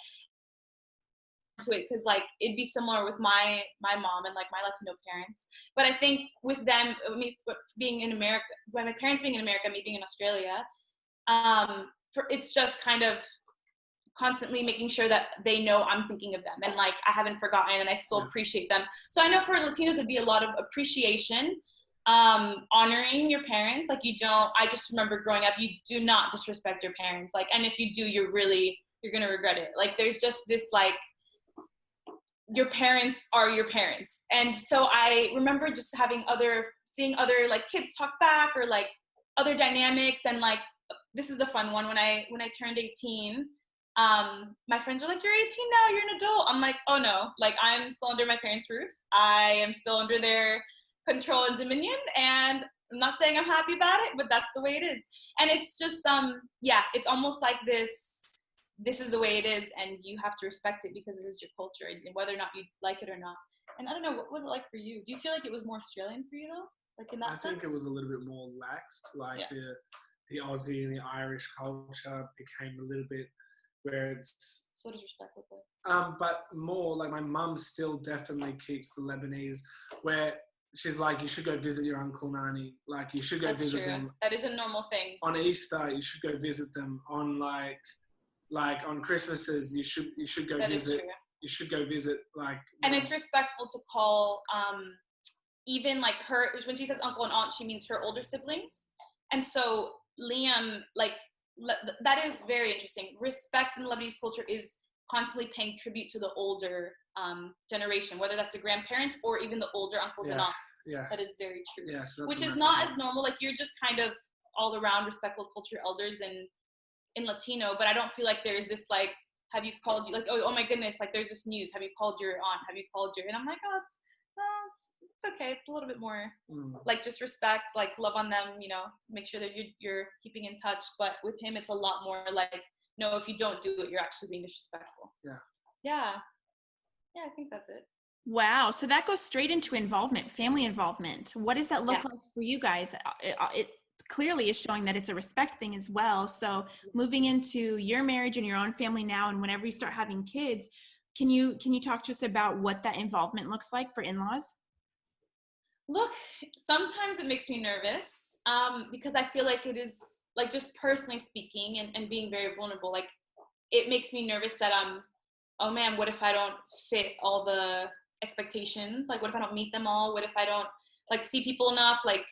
To it, because like it'd be similar with my mom and like my Latino parents. But I think with them, me being in America, when my parents being in America, me being in Australia, it's just kind of constantly making sure that they know I'm thinking of them and like I haven't forgotten and I still appreciate them. So I know for Latinos it'd be a lot of appreciation, honoring your parents. Like I just remember growing up, you do not disrespect your parents. Like, and if you do, you're gonna regret it. Like there's just this like, your parents are your parents. And so I remember just seeing other like kids talk back or like other dynamics. And like, this is a fun one. When I turned 18, my friends are like, you're 18 now, you're an adult. I'm like, oh no, like I'm still under my parents' roof. I am still under their control and dominion. And I'm not saying I'm happy about it, but that's the way it is. And it's just, it's almost like this is the way it is, and you have to respect it because it is your culture, and whether or not you like it or not. And I don't know, what was it like for you? Do you feel like it was more Australian for you though? Like in that sense? I think it was a little bit more laxed. Like the Aussie and the Irish culture became a little bit where it's so disrespectful. But more like my mum still definitely keeps the Lebanese, where she's like, you should go visit your uncle and auntie. Like you should go That's visit true. them. That is a normal thing. On Easter, you should go visit them. On like on Christmases, you should go that visit. Is true. You should go visit like. And it's respectful to call even like her, when she says uncle and aunt, she means her older siblings. And so Liam, like that is very interesting. Respect in the Lebanese culture is constantly paying tribute to the older generation, whether that's a grandparent or even the older uncles and aunts. Yeah. That is very true. Yeah, so which is not as normal. Like you're just kind of all around respectful of culture elders in Latino, but I don't feel like there's this like, have you called you, like, oh my goodness, like there's this news, have you called your aunt, have you called your, and I'm like, oh, it's okay, it's a little bit more like just respect, like love on them, you know, make sure that you're keeping in touch. But with him it's a lot more like, no, if you don't do it, you're actually being disrespectful. Yeah, I think that's it. Wow, so that goes straight into involvement, family involvement. What does that look like for you guys? It clearly is showing that it's a respect thing as well. So moving into your marriage and your own family now, and whenever you start having kids, can you talk to us about what that involvement looks like for in-laws? Look, sometimes it makes me nervous because I feel like it is, like just personally speaking and being very vulnerable, like it makes me nervous that oh man, what if I don't fit all the expectations? Like what if I don't meet them all? What if I don't like see people enough? Like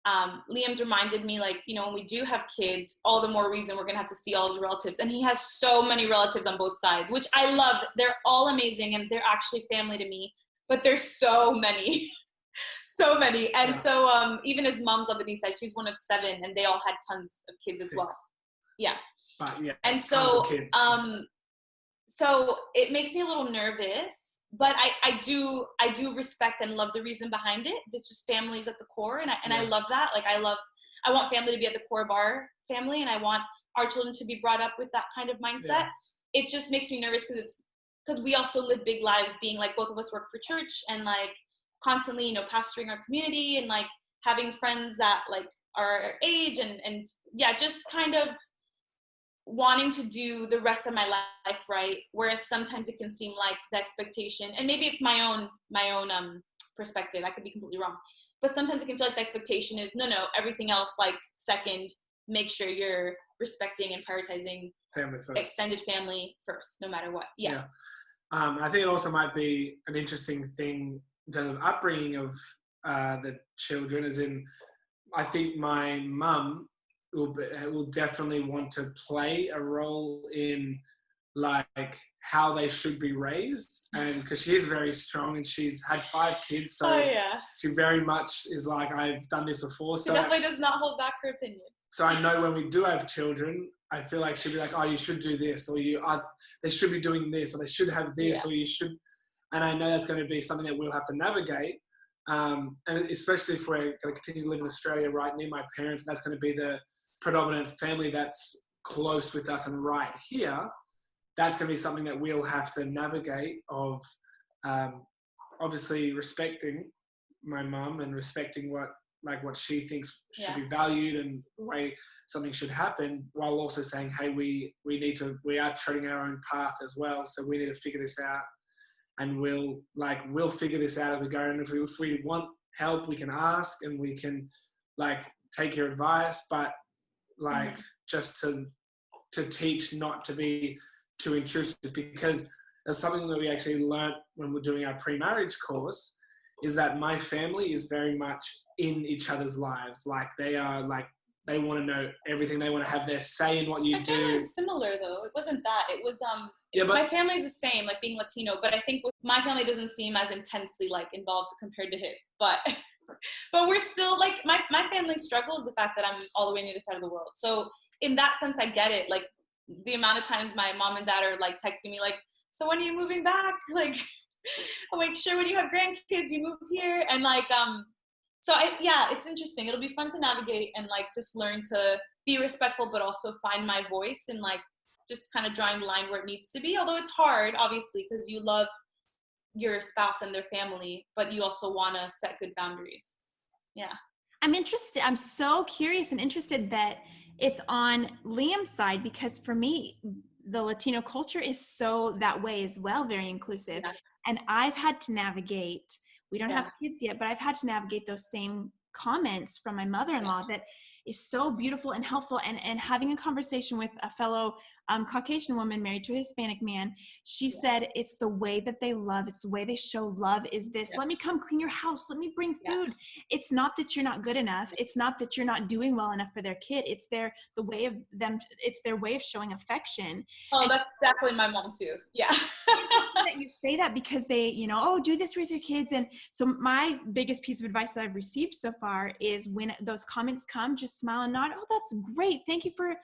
Liam's reminded me, like, you know, when we do have kids, all the more reason we're gonna have to see all his relatives. And he has so many relatives on both sides, which I love. They're all amazing and they're actually family to me, but there's so many. So many. And so even his mom's Lebanese side, she's one of 7 and they all had tons of kids 6 as well. Yeah. But yeah. And so so it makes me a little nervous, but I do respect and love the reason behind it. It's just families at the core, and I love that. Like I want family to be at the core of our family, and I want our children to be brought up with that kind of mindset. It just makes me nervous because we also live big lives, being like both of us work for church and like constantly, you know, pastoring our community and like having friends that like our age and yeah, just kind of wanting to do the rest of my life right, whereas sometimes it can seem like the expectation, and maybe it's my own perspective, I could be completely wrong, but sometimes it can feel like the expectation is no, everything else like second, make sure you're respecting and prioritizing family first. Extended family first, no matter what. I think it also might be an interesting thing in terms of upbringing of the children, as in I think my mum will definitely want to play a role in like how they should be raised, and because she is very strong and she's had 5 kids, so she very much is like, I've done this before, so she definitely does not hold back her opinion. So I know when we do have children, I feel like she'll be like, oh, you should do this, or they should be doing this, or they should have this, or you should, and I know that's going to be something that we'll have to navigate. And especially if we're going to continue to live in Australia right near my parents, that's going to be the predominant family that's close with us and right here. That's going to be something that we'll have to navigate of obviously respecting my mum and respecting what she thinks should be valued and the way something should happen, while also saying, hey, we are treading our own path as well, so we need to figure this out. And we'll figure this out as we go. And if we want help, we can ask and we can like take your advice, but like just to teach not to be too intrusive, because there's something that we actually learnt when we're doing our pre-marriage course, is that my family is very much in each other's lives. Like they want to know everything. They want to have their say in what you do. My family is similar though. It wasn't that. It was my family's the same, like being Latino, but I think my family doesn't seem as intensely like involved compared to his. But we're still like my family struggles the fact that I'm all the way on the other side of the world. So in that sense, I get it. Like the amount of times my mom and dad are like texting me like, so when are you moving back? Like I'm like, sure, when you have grandkids, you move here. And like so it's interesting. It'll be fun to navigate and like just learn to be respectful, but also find my voice and like just kind of drawing the line where it needs to be. Although it's hard, obviously, because you love your spouse and their family, but you also want to set good boundaries. Yeah. I'm interested. I'm so curious and interested that it's on Liam's side, because for me, the Latino culture is so that way as well, very inclusive. Yeah. And I've had to navigate, we don't Yeah. have kids yet, but I've had to navigate those same comments from my mother-in-law that is so beautiful and helpful. And having a conversation with a fellow Caucasian woman married to a Hispanic man, she said, it's the way that they love. It's the way they show love is this. Let me come clean your house. Let me bring food. It's not that you're not good enough. It's not that you're not doing well enough for their kid. It's their way of showing affection. Oh, And that's definitely my mom too. Yeah. that you say that because they, oh, do this with your kids. And so my biggest piece of advice that I've received so far is when those comments come, just smile and nod. Oh, that's great. Thank you for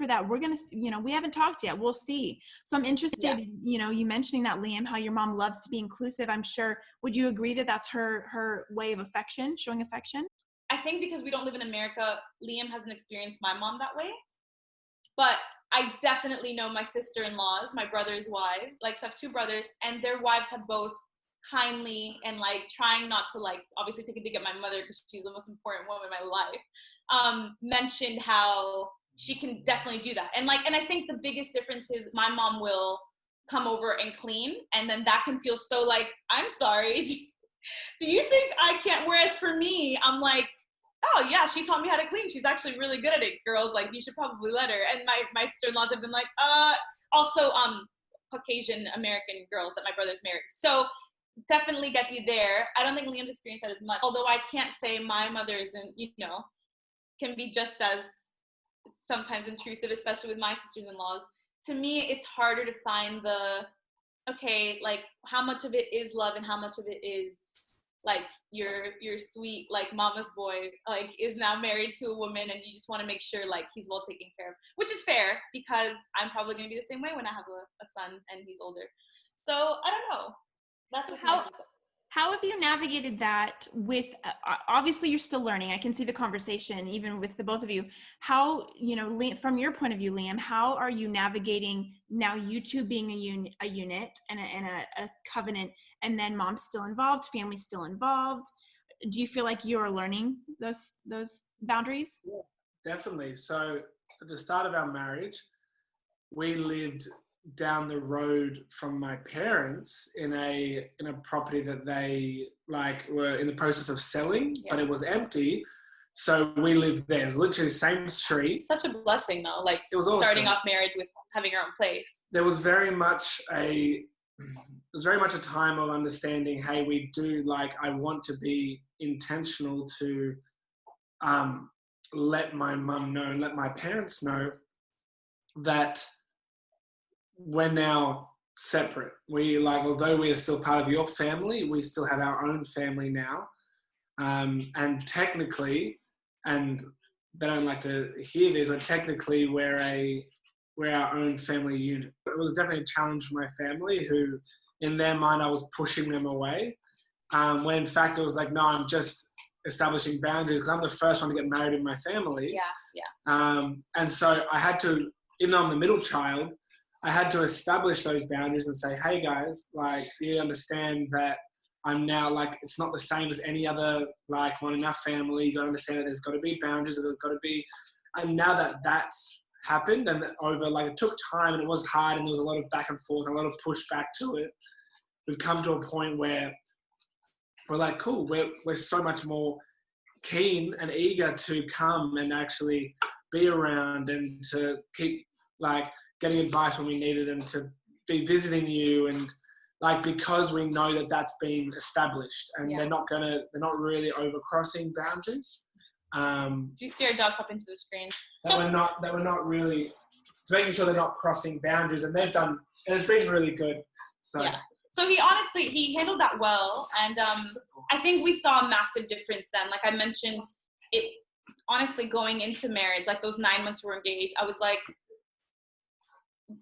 that. We're going to, we haven't talked yet. We'll see. So I'm interested, you mentioning that, Liam, how your mom loves to be inclusive. I'm sure, would you agree that that's her way of affection, showing affection? I think because we don't live in America, Liam hasn't experienced my mom that way. But I definitely know my sister-in-laws, my brother's wives. Like, so I have two brothers, and their wives have both kindly and like trying not to like obviously take a dig at my mother because she's the most important woman in my life. Mentioned how she can definitely do that, and I think the biggest difference is my mom will come over and clean, and then that can feel so like, I'm sorry, do you think I can't? Whereas for me, I'm like, oh yeah, she taught me how to clean. She's actually really good at it, girls. Like, you should probably let her. And my sister-in-laws have been like, also Caucasian American girls that my brother's married. So definitely get you there. I don't think Liam's experienced that as much. Although I can't say my mother isn't, can be just as sometimes intrusive, especially with my sisters-in-laws. To me, it's harder to find okay, like how much of it is love and how much of it is like your sweet like mama's boy like is now married to a woman and you just want to make sure like he's well taken care of, which is fair because I'm probably going to be the same way when I have a son and he's older. So I don't know. That's just how have you navigated that with, obviously you're still learning. I can see the conversation even with the both of you. How, from your point of view, Liam, how are you navigating now you two being a unit and a covenant, and then mom's still involved, family's still involved? Do you feel like you're learning those boundaries? Yeah, definitely. So at the start of our marriage, we lived down the road from my parents in a property that they were in the process of selling, but it was empty. So we lived there. It was literally the same street. Such a blessing though, like it was starting off marriage with having your own place. There was very much a time of understanding, hey, we do I want to be intentional to let my mum know and let my parents know that we're now separate. We although we are still part of your family, we still have our own family now. And technically, and they don't like to hear this, but technically we're our own family unit. It was definitely a challenge for my family, who in their mind I was pushing them away. When in fact it was like, no, I'm just establishing boundaries because I'm the first one to get married in my family. And so I had to, even though I'm the middle child, I had to establish those boundaries and say, hey guys, you understand that I'm now it's not the same as any other one in our family. You got to understand that there's got to be boundaries. There's got to be, and now that that's happened and over it took time and it was hard and there was a lot of back and forth and a lot of pushback to it. We've come to a point where we're cool. We're so much more keen and eager to come and actually be around and to keep getting advice when we need it and to be visiting you and because we know that that's been established and they're not really overcrossing boundaries. Do you see our dog pop into the screen? That we're not really, it's making sure they're not crossing boundaries, and they've done, and it's been really good. So So he handled that well, and I think we saw a massive difference then. Like I mentioned, it honestly going into marriage, those 9 months we were engaged, I was like,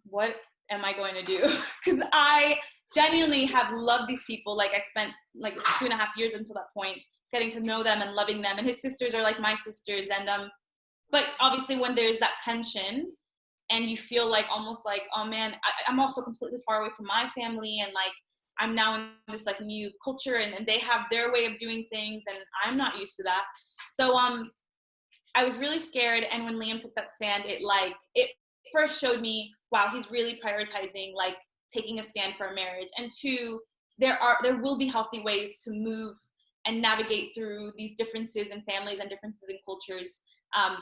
what am I going to do? Because I genuinely have loved these people. I spent 2.5 years until that point getting to know them and loving them, and his sisters are like my sisters, and but obviously when there's that tension and you feel almost oh man, I'm also completely far away from my family, and I'm now in this like new culture, and they have their way of doing things, and I'm not used to that. So I was really scared, and when Liam took that stand, it first showed me, wow, he's really prioritizing like taking a stand for a marriage. And two, there will be healthy ways to move and navigate through these differences in families and differences in cultures.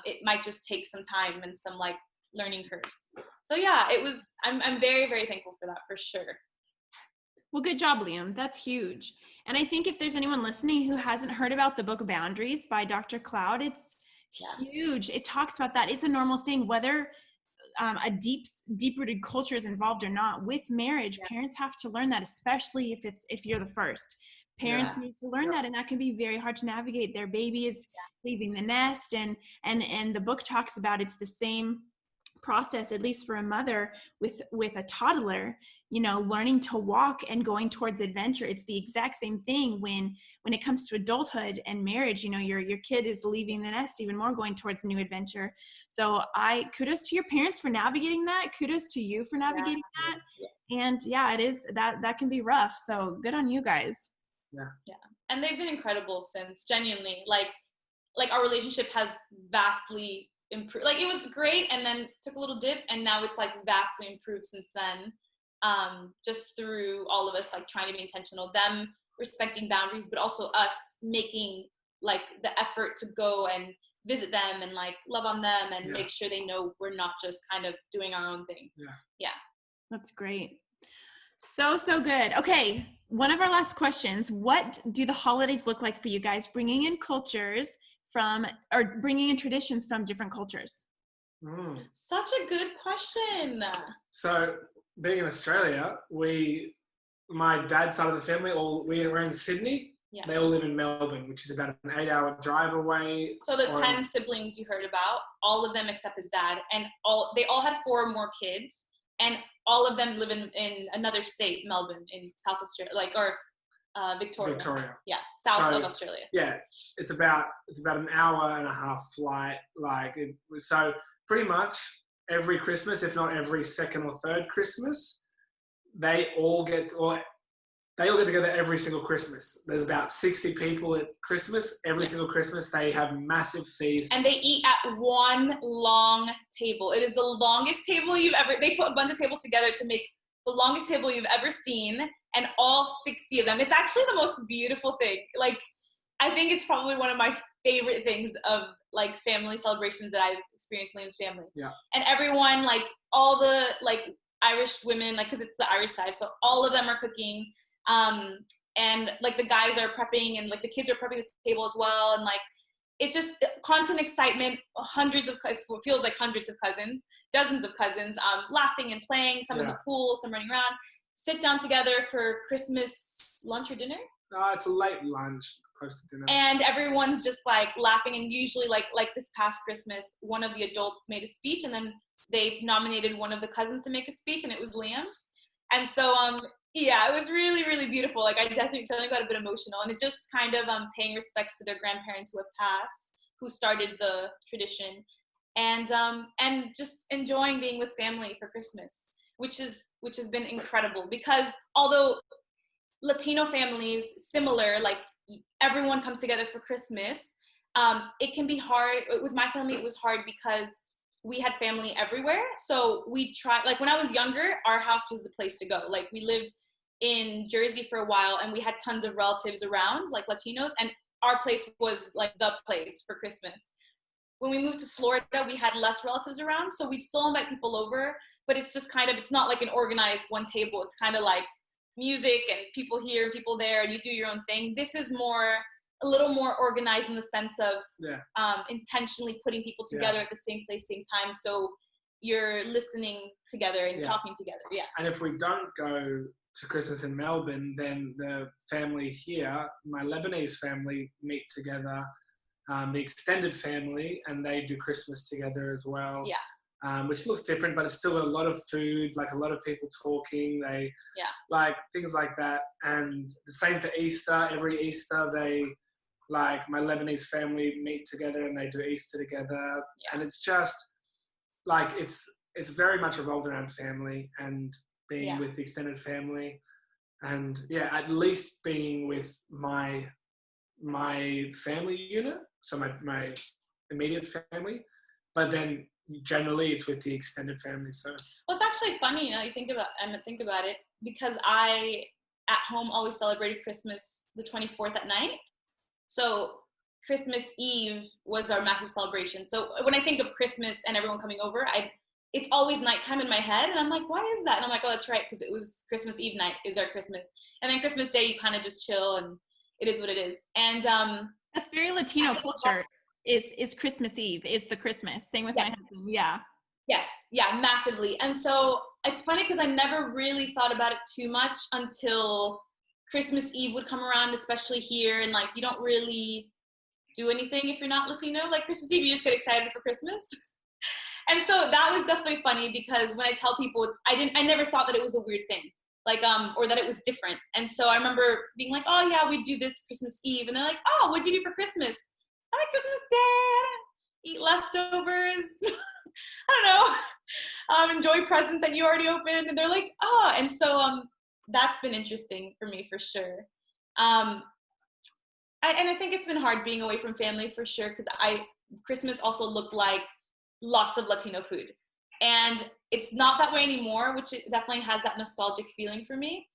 It might just take some time and some like learning curves. So yeah, I'm very, very thankful for that, for sure. Well, good job, Liam. That's huge. And I think if there's anyone listening who hasn't heard about the book Boundaries by Dr. Cloud, it's huge. It talks about that. It's a normal thing, whether a deep-rooted culture is involved or not. With marriage, parents have to learn that, especially if you're the first. Parents need to learn that, and that can be very hard to navigate. Their baby is leaving the nest, and the book talks about it's the same process, at least for a mother with a toddler, learning to walk and going towards adventure. It's the exact same thing when it comes to adulthood and marriage. Your kid is leaving the nest even more, going towards a new adventure. So kudos to your parents for navigating that. Kudos to you for navigating that. And it is that can be rough. So good on you guys. Yeah. And they've been incredible since, genuinely, like our relationship has vastly improved. Like, it was great and then took a little dip, and now it's like vastly improved since then. Just through all of us like trying to be intentional, them respecting boundaries, but also us making like the effort to go and visit them and like love on them and make sure they know we're not just kind of doing our own thing. Yeah. That's great. So good. Okay, one of our last questions: what do the holidays look like for you guys, bringing in bringing in traditions from different cultures? Such a good question. So, being in Australia, my dad's side of the family, we're in Sydney. Yeah. They all live in Melbourne, which is about an 8-hour drive away. So the 10 siblings you heard about, all of them except his dad, and they all had 4 more kids, and all of them live in another state, Melbourne, in South Australia, Victoria. Yeah, south of Australia. Yeah, it's about an hour and a half flight. So pretty much every Christmas, if not every second or third Christmas, they all get together every single Christmas. There's about 60 people at Christmas. Every single Christmas, they have massive feasts. And they eat at one long table. It is the longest table they put a bunch of tables together to make the longest table you've ever seen, and all 60 of them. It's actually the most beautiful thing. Like, I think it's probably one of my favorite things of like family celebrations that I've experienced in Liam's family. Yeah. And everyone, like all the like Irish women, like, cause it's the Irish side, so all of them are cooking. And like the guys are prepping, and like the kids are prepping the table as well. And like, it's just constant excitement. It feels like hundreds of cousins, dozens of cousins, laughing and playing, some in the pool, some running around, sit down together for Christmas lunch or dinner. It's a late lunch, close to dinner. And everyone's just like laughing, and usually like this past Christmas, one of the adults made a speech, and then they nominated one of the cousins to make a speech, and it was Liam. And so it was really, really beautiful. Like, I definitely got a bit emotional, and it just kind of paying respects to their grandparents who have passed, who started the tradition, and just enjoying being with family for Christmas, which has been incredible, because although Latino families, similar, like everyone comes together for Christmas, it can be hard. With my family, it was hard because we had family everywhere. So we tried, like when I was younger, our house was the place to go. Like, we lived in Jersey for a while, and we had tons of relatives around, like Latinos, and our place was like the place for Christmas. When we moved to Florida, we had less relatives around, so we'd still invite people over, but it's just kind of, it's not like an organized one table. It's kind of like music and people here and people there, and you do your own thing. This is a little more organized in the sense of intentionally putting people together at the same place, same time, so you're listening together and talking together. Yeah. And if we don't go to Christmas in Melbourne, then the family here, my Lebanese family, meet together, the extended family, and they do Christmas together as well. Yeah. Which looks different, but it's still a lot of food, like a lot of people talking, like things like that. And the same for Easter. Every Easter, my Lebanese family meet together and they do Easter together. Yeah. And it's just like, it's very much revolved around family and being with the extended family. And yeah, at least being with my family unit, so my immediate family, but then generally it's with the extended family. So well, it's actually funny, you think about it, because I at home always celebrated Christmas the 24th at night. So Christmas Eve was our massive celebration. So when I think of Christmas and everyone coming over, it's always nighttime in my head, and I'm like, why is that? And I'm like, oh, that's right, because it was Christmas Eve night is our Christmas, and then Christmas Day you kind of just chill, and it is what it is. And that's very Latino culture. Is Christmas Eve is the Christmas. Same with my husband. Yeah. Yes, yeah, massively. And so it's funny because I never really thought about it too much until Christmas Eve would come around, especially here, and like you don't really do anything if you're not Latino. Like Christmas Eve, you just get excited for Christmas. And so that was definitely funny because when I tell people, I never thought that it was a weird thing, like or that it was different. And so I remember being like, oh yeah, we do this Christmas Eve, and they're like, oh, what'd you do for Christmas? I'm like, Christmas Day, eat leftovers. I don't know, enjoy presents that you already opened. And they're like, oh, and so that's been interesting for me for sure. And I think it's been hard being away from family for sure, because Christmas also looked like lots of Latino food, and it's not that way anymore, which it definitely has that nostalgic feeling for me.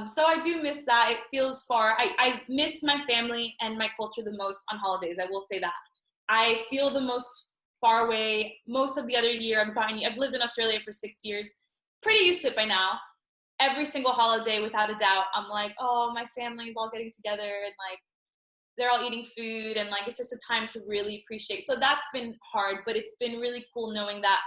So I do miss that. It feels far. I miss my family and my culture the most on holidays. I will say that. I feel the most far away most of the other year. I've lived in Australia for 6 years, pretty used to it by now. Every single holiday, without a doubt, I'm like, oh, my family's all getting together, and like they're all eating food, and like it's just a time to really appreciate. So that's been hard, but it's been really cool knowing that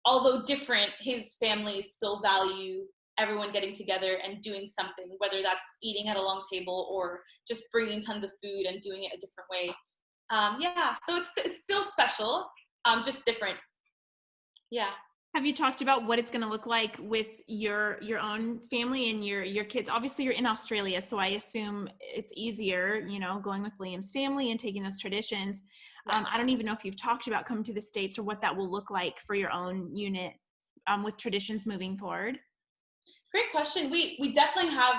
although different, his family still value everyone getting together and doing something, whether that's eating at a long table or just bringing tons of food and doing it a different way. Yeah, so it's still special, just different. Yeah. Have you talked about what it's going to look like with your own family and your kids? Obviously, you're in Australia, so I assume it's easier, going with Liam's family and taking those traditions. Yeah. I don't even know if you've talked about coming to the States or what that will look like for your own unit with traditions moving forward. Great question. We definitely have,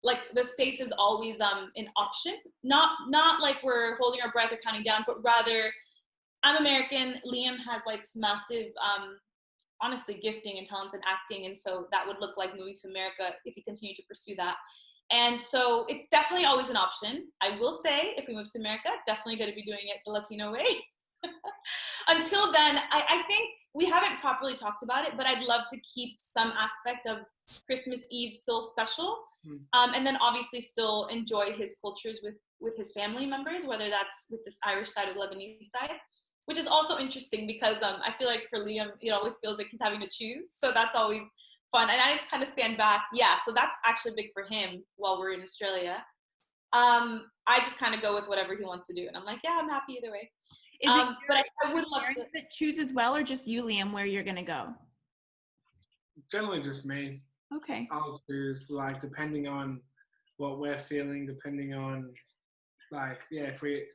like, the States is always an option. Not like we're holding our breath or counting down, but rather, I'm American. Liam has like massive honestly gifting and talents in acting, and so that would look like moving to America if you continue to pursue that. And so it's definitely always an option. I will say, if we move to America, definitely going to be doing it the Latino way. Until then, I think we haven't properly talked about it, but I'd love to keep some aspect of Christmas Eve still special, and then obviously still enjoy his cultures with his family members, whether that's with this Irish side or Lebanese side, which is also interesting because I feel like for Liam, it always feels like he's having to choose. So that's always fun. And I just kind of stand back. Yeah, so that's actually big for him while we're in Australia. I just kind of go with whatever he wants to do. And I'm like, yeah, I'm happy either way. Is it but I would love to choose as well, or just you, Liam, where you're going to go? Generally just me. Okay. I'll choose, like, depending on what we're feeling, depending on, like, yeah, if we...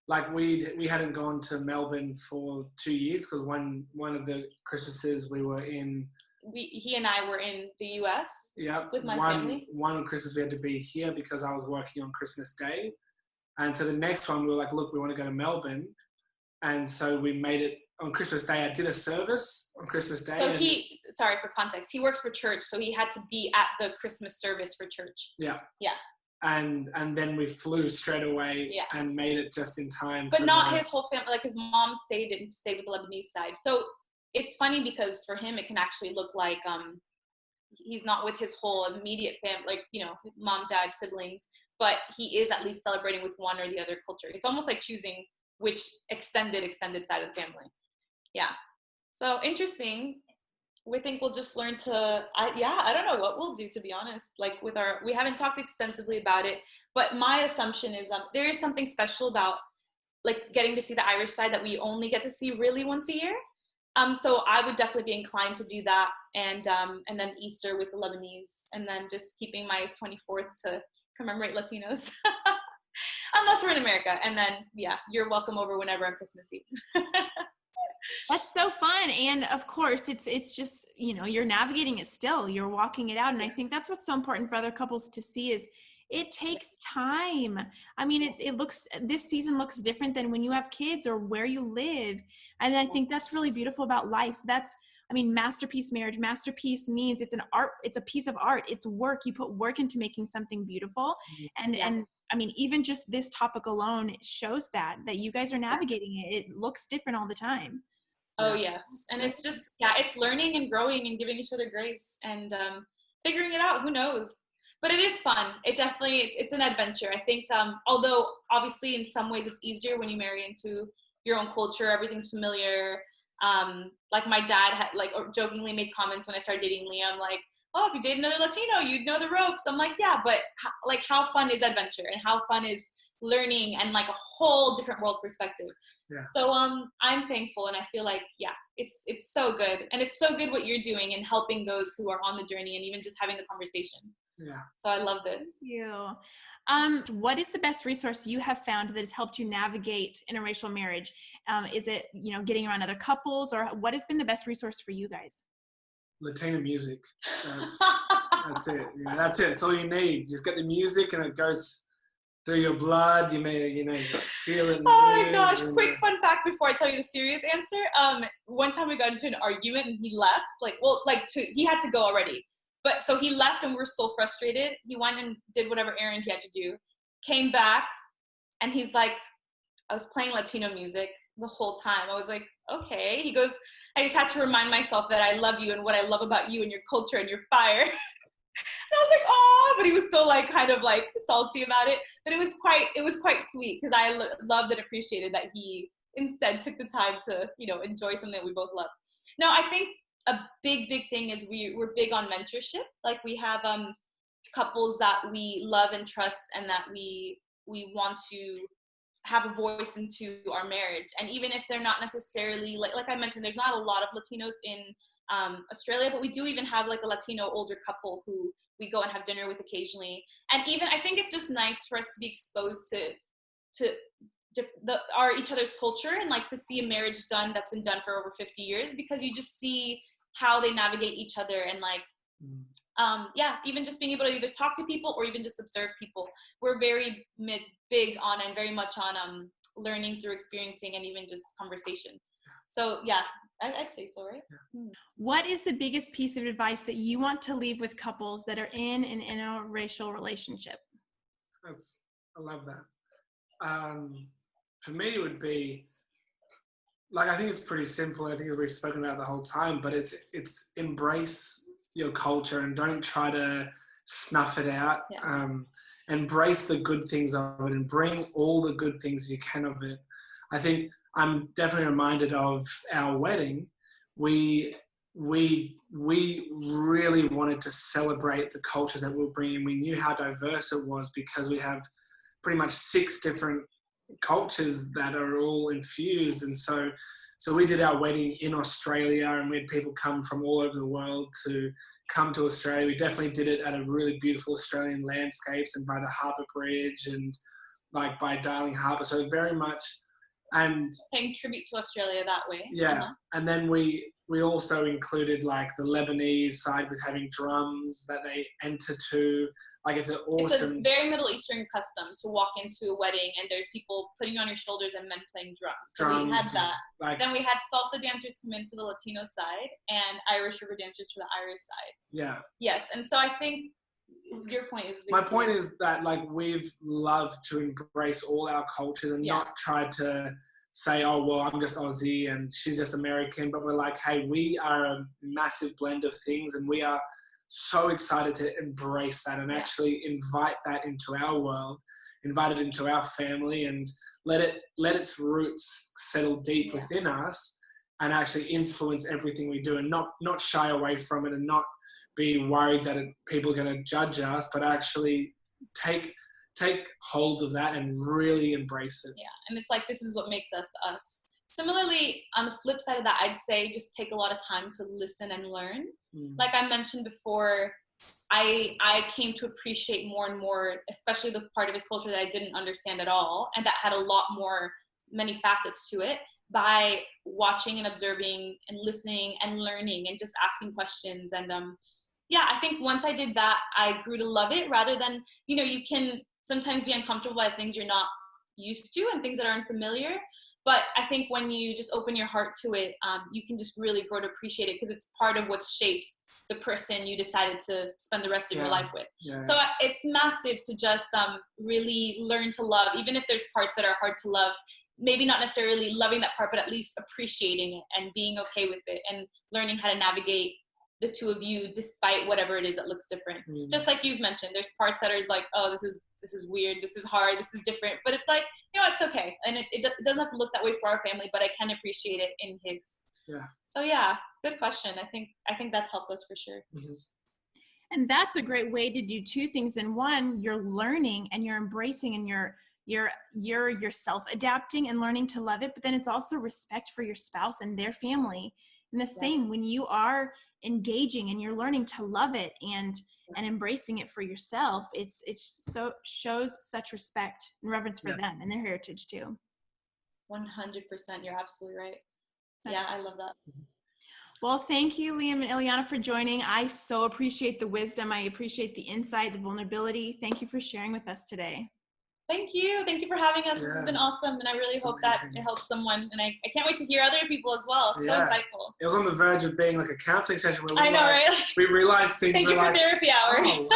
Like we hadn't gone to Melbourne for 2 years because one of the Christmases we were in. He and I were in the US. Yeah. With my family. One Christmas we had to be here because I was working on Christmas Day, and so the next one we were like, look, we want to go to Melbourne, and so we made it on Christmas Day. I did a service on Christmas Day. So sorry for context, he works for church, so he had to be at the Christmas service for church. Yeah. Yeah. And then we flew straight away and made it just in time. But not his whole family. Like his mom stayed with the Lebanese side. So it's funny because for him, it can actually look like he's not with his whole immediate family, like, mom, dad, siblings, but he is at least celebrating with one or the other culture. It's almost like choosing which extended side of the family. Yeah. So interesting. We think we'll just learn to, I don't know what we'll do, to be honest. Like we haven't talked extensively about it, but my assumption is there is something special about like getting to see the Irish side that we only get to see really once a year. So I would definitely be inclined to do that. And then Easter with the Lebanese, and then just keeping my 24th to commemorate Latinos. Unless we're in America. And then, yeah, you're welcome over whenever on Christmas Eve. That's so fun. And of course, it's just, you're navigating it still. You're walking it out. And I think that's what's so important for other couples to see is it takes time. I mean, this season looks different than when you have kids or where you live. And I think that's really beautiful about life. Masterpiece marriage. Masterpiece means it's an art, it's a piece of art. It's work. You put work into making something beautiful. And even just this topic alone shows that you guys are navigating it. It looks different all the time. Oh, yes. And it's just, it's learning and growing and giving each other grace and figuring it out. Who knows? But it is fun. It definitely, it's an adventure. I think, although obviously in some ways it's easier when you marry into your own culture, everything's familiar. Like my dad had jokingly made comments when I started dating Liam, like, oh, if you date another Latino, you'd know the ropes. I'm like, yeah, but how fun is adventure and how fun is learning and like a whole different world perspective. Yeah. So I'm thankful, and I feel like, it's so good. And it's so good what you're doing and helping those who are on the journey and even just having the conversation. Yeah. So I love this. Thank you. What is the best resource you have found that has helped you navigate interracial marriage? Is it, getting around other couples, or what has been the best resource for you guys? Latina music. That's it. That's it. It's all you need. Just get the music and it goes through your blood. You feel it. Oh my gosh. Quick fun fact before I tell you the serious answer. One time we got into an argument and he left. He had to go already. But so he left and we were still frustrated. He went and did whatever errand he had to do. Came back and he's like, I was playing Latino music the whole time. I was like, okay. He goes, I just had to remind myself that I love you and what I love about you and your culture and your fire. And I was like, oh, but he was still kind of salty about it. But it was quite sweet because I loved and appreciated that he instead took the time to, enjoy something that we both love. No, I think a big thing is we're big on mentorship. Like we have couples that we love and trust and that we want to have a voice into our marriage. And even if they're not necessarily like I mentioned, there's not a lot of Latinos in Australia, but we do even have a Latino older couple who we go and have dinner with occasionally. And even I think it's just nice for us to be exposed to each other's culture and to see a marriage that's been done for over 50 years, because you just see how they navigate each other and even just being able to either talk to people or even just observe people. We're very big on and very much on learning through experiencing and even just conversation. So I'd say so, right? Yeah. What is the biggest piece of advice that you want to leave with couples that are in an interracial relationship? I love that. For me, it would be I think it's pretty simple. I think we've spoken about it the whole time, but it's embrace your culture and don't try to snuff it out. Yeah. Embrace the good things of it and bring all the good things you can of it. I think I'm definitely reminded of our wedding. We really wanted to celebrate the cultures that we were bringing. We knew how diverse it was because we have pretty much 6 different cultures that are all infused. And so we did our wedding in Australia, and we had people come from all over the world to come to Australia. We definitely did it at a really beautiful Australian landscapes and by the Harbour Bridge and by Darling Harbour. So very much, and paying tribute to Australia that way. Yeah. Uh-huh. And then we also included the Lebanese side with having drums that they enter to. It's an awesome... It's a very Middle Eastern custom to walk into a wedding and there's people putting you on your shoulders and men playing drums. So we had that. Then we had salsa dancers come in for the Latino side and Irish river dancers for the Irish side. Yeah. Yes. And so I think your point is... My point is that we've loved to embrace all our cultures and not try to say, oh, well, I'm just Aussie and she's just American. But we're hey, we are a massive blend of things, and we are so excited to embrace that and actually invite that into our world, invite it into our family, and let its roots settle deep within us and actually influence everything we do, and not shy away from it and not be worried that people are going to judge us, but actually take hold of that and really embrace it. Yeah, and it's this is what makes us us. Similarly, on the flip side of that, I'd say just take a lot of time to listen and learn. Like I mentioned before, I came to appreciate more and more, especially the part of his culture that I didn't understand at all, and that had many facets to it. by watching and observing and listening and learning and just asking questions. And yeah, I think once I did that, I grew to love it, rather than, you can sometimes be uncomfortable by things you're not used to and things that are unfamiliar. But I think when you just open your heart to it, you can just really grow to appreciate it, because it's part of what's shaped the person you decided to spend the rest of your life with. Yeah. So it's massive to just really learn to love, even if there's parts that are hard to love. Maybe not necessarily loving that part, but at least appreciating it and being okay with it and learning how to navigate the two of you despite whatever it is that looks different. Just like you've mentioned, there's parts that are like, oh, this is weird, this is hard, this is different, but it's like, it's okay. And it doesn't have to look that way for our family, but I can appreciate it in his. Yeah. So yeah, good question. I think that's helped us for sure. And that's a great way to do two things in one. You're learning and you're embracing, and you're yourself adapting and learning to love it, but then it's also respect for your spouse and their family. And the same, when you are engaging and you're learning to love it and embracing it for yourself, it's so shows such respect and reverence for them and their heritage too. 100%. You're absolutely right. I love that. Well, thank you, Liam and Illiana, for joining. I so appreciate the wisdom. I appreciate the insight, the vulnerability. Thank you for sharing with us today. Thank you. Thank you for having us. This has been awesome. And I really hope that it helps someone. And I can't wait to hear other people as well. So insightful. It was on the verge of being like a counseling session where we realized things. Thank you for therapy hour. Oh,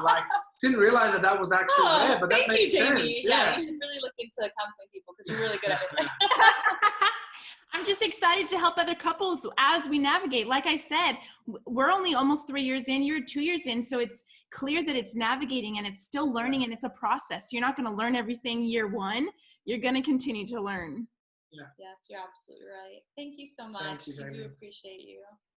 wow. Didn't realize that was actually there, but that makes sense. Jamie. Yeah, you should really look into counseling people, because you're really good at it. I'm just excited to help other couples as we navigate. Like I said, we're only almost 3 years in, you're 2 years in, so it's clear that it's navigating and it's still learning and it's a process. You're not going to learn everything year one. You're going to continue to learn. Yes, you're absolutely right. Thank you so much. Thank you, we do appreciate you.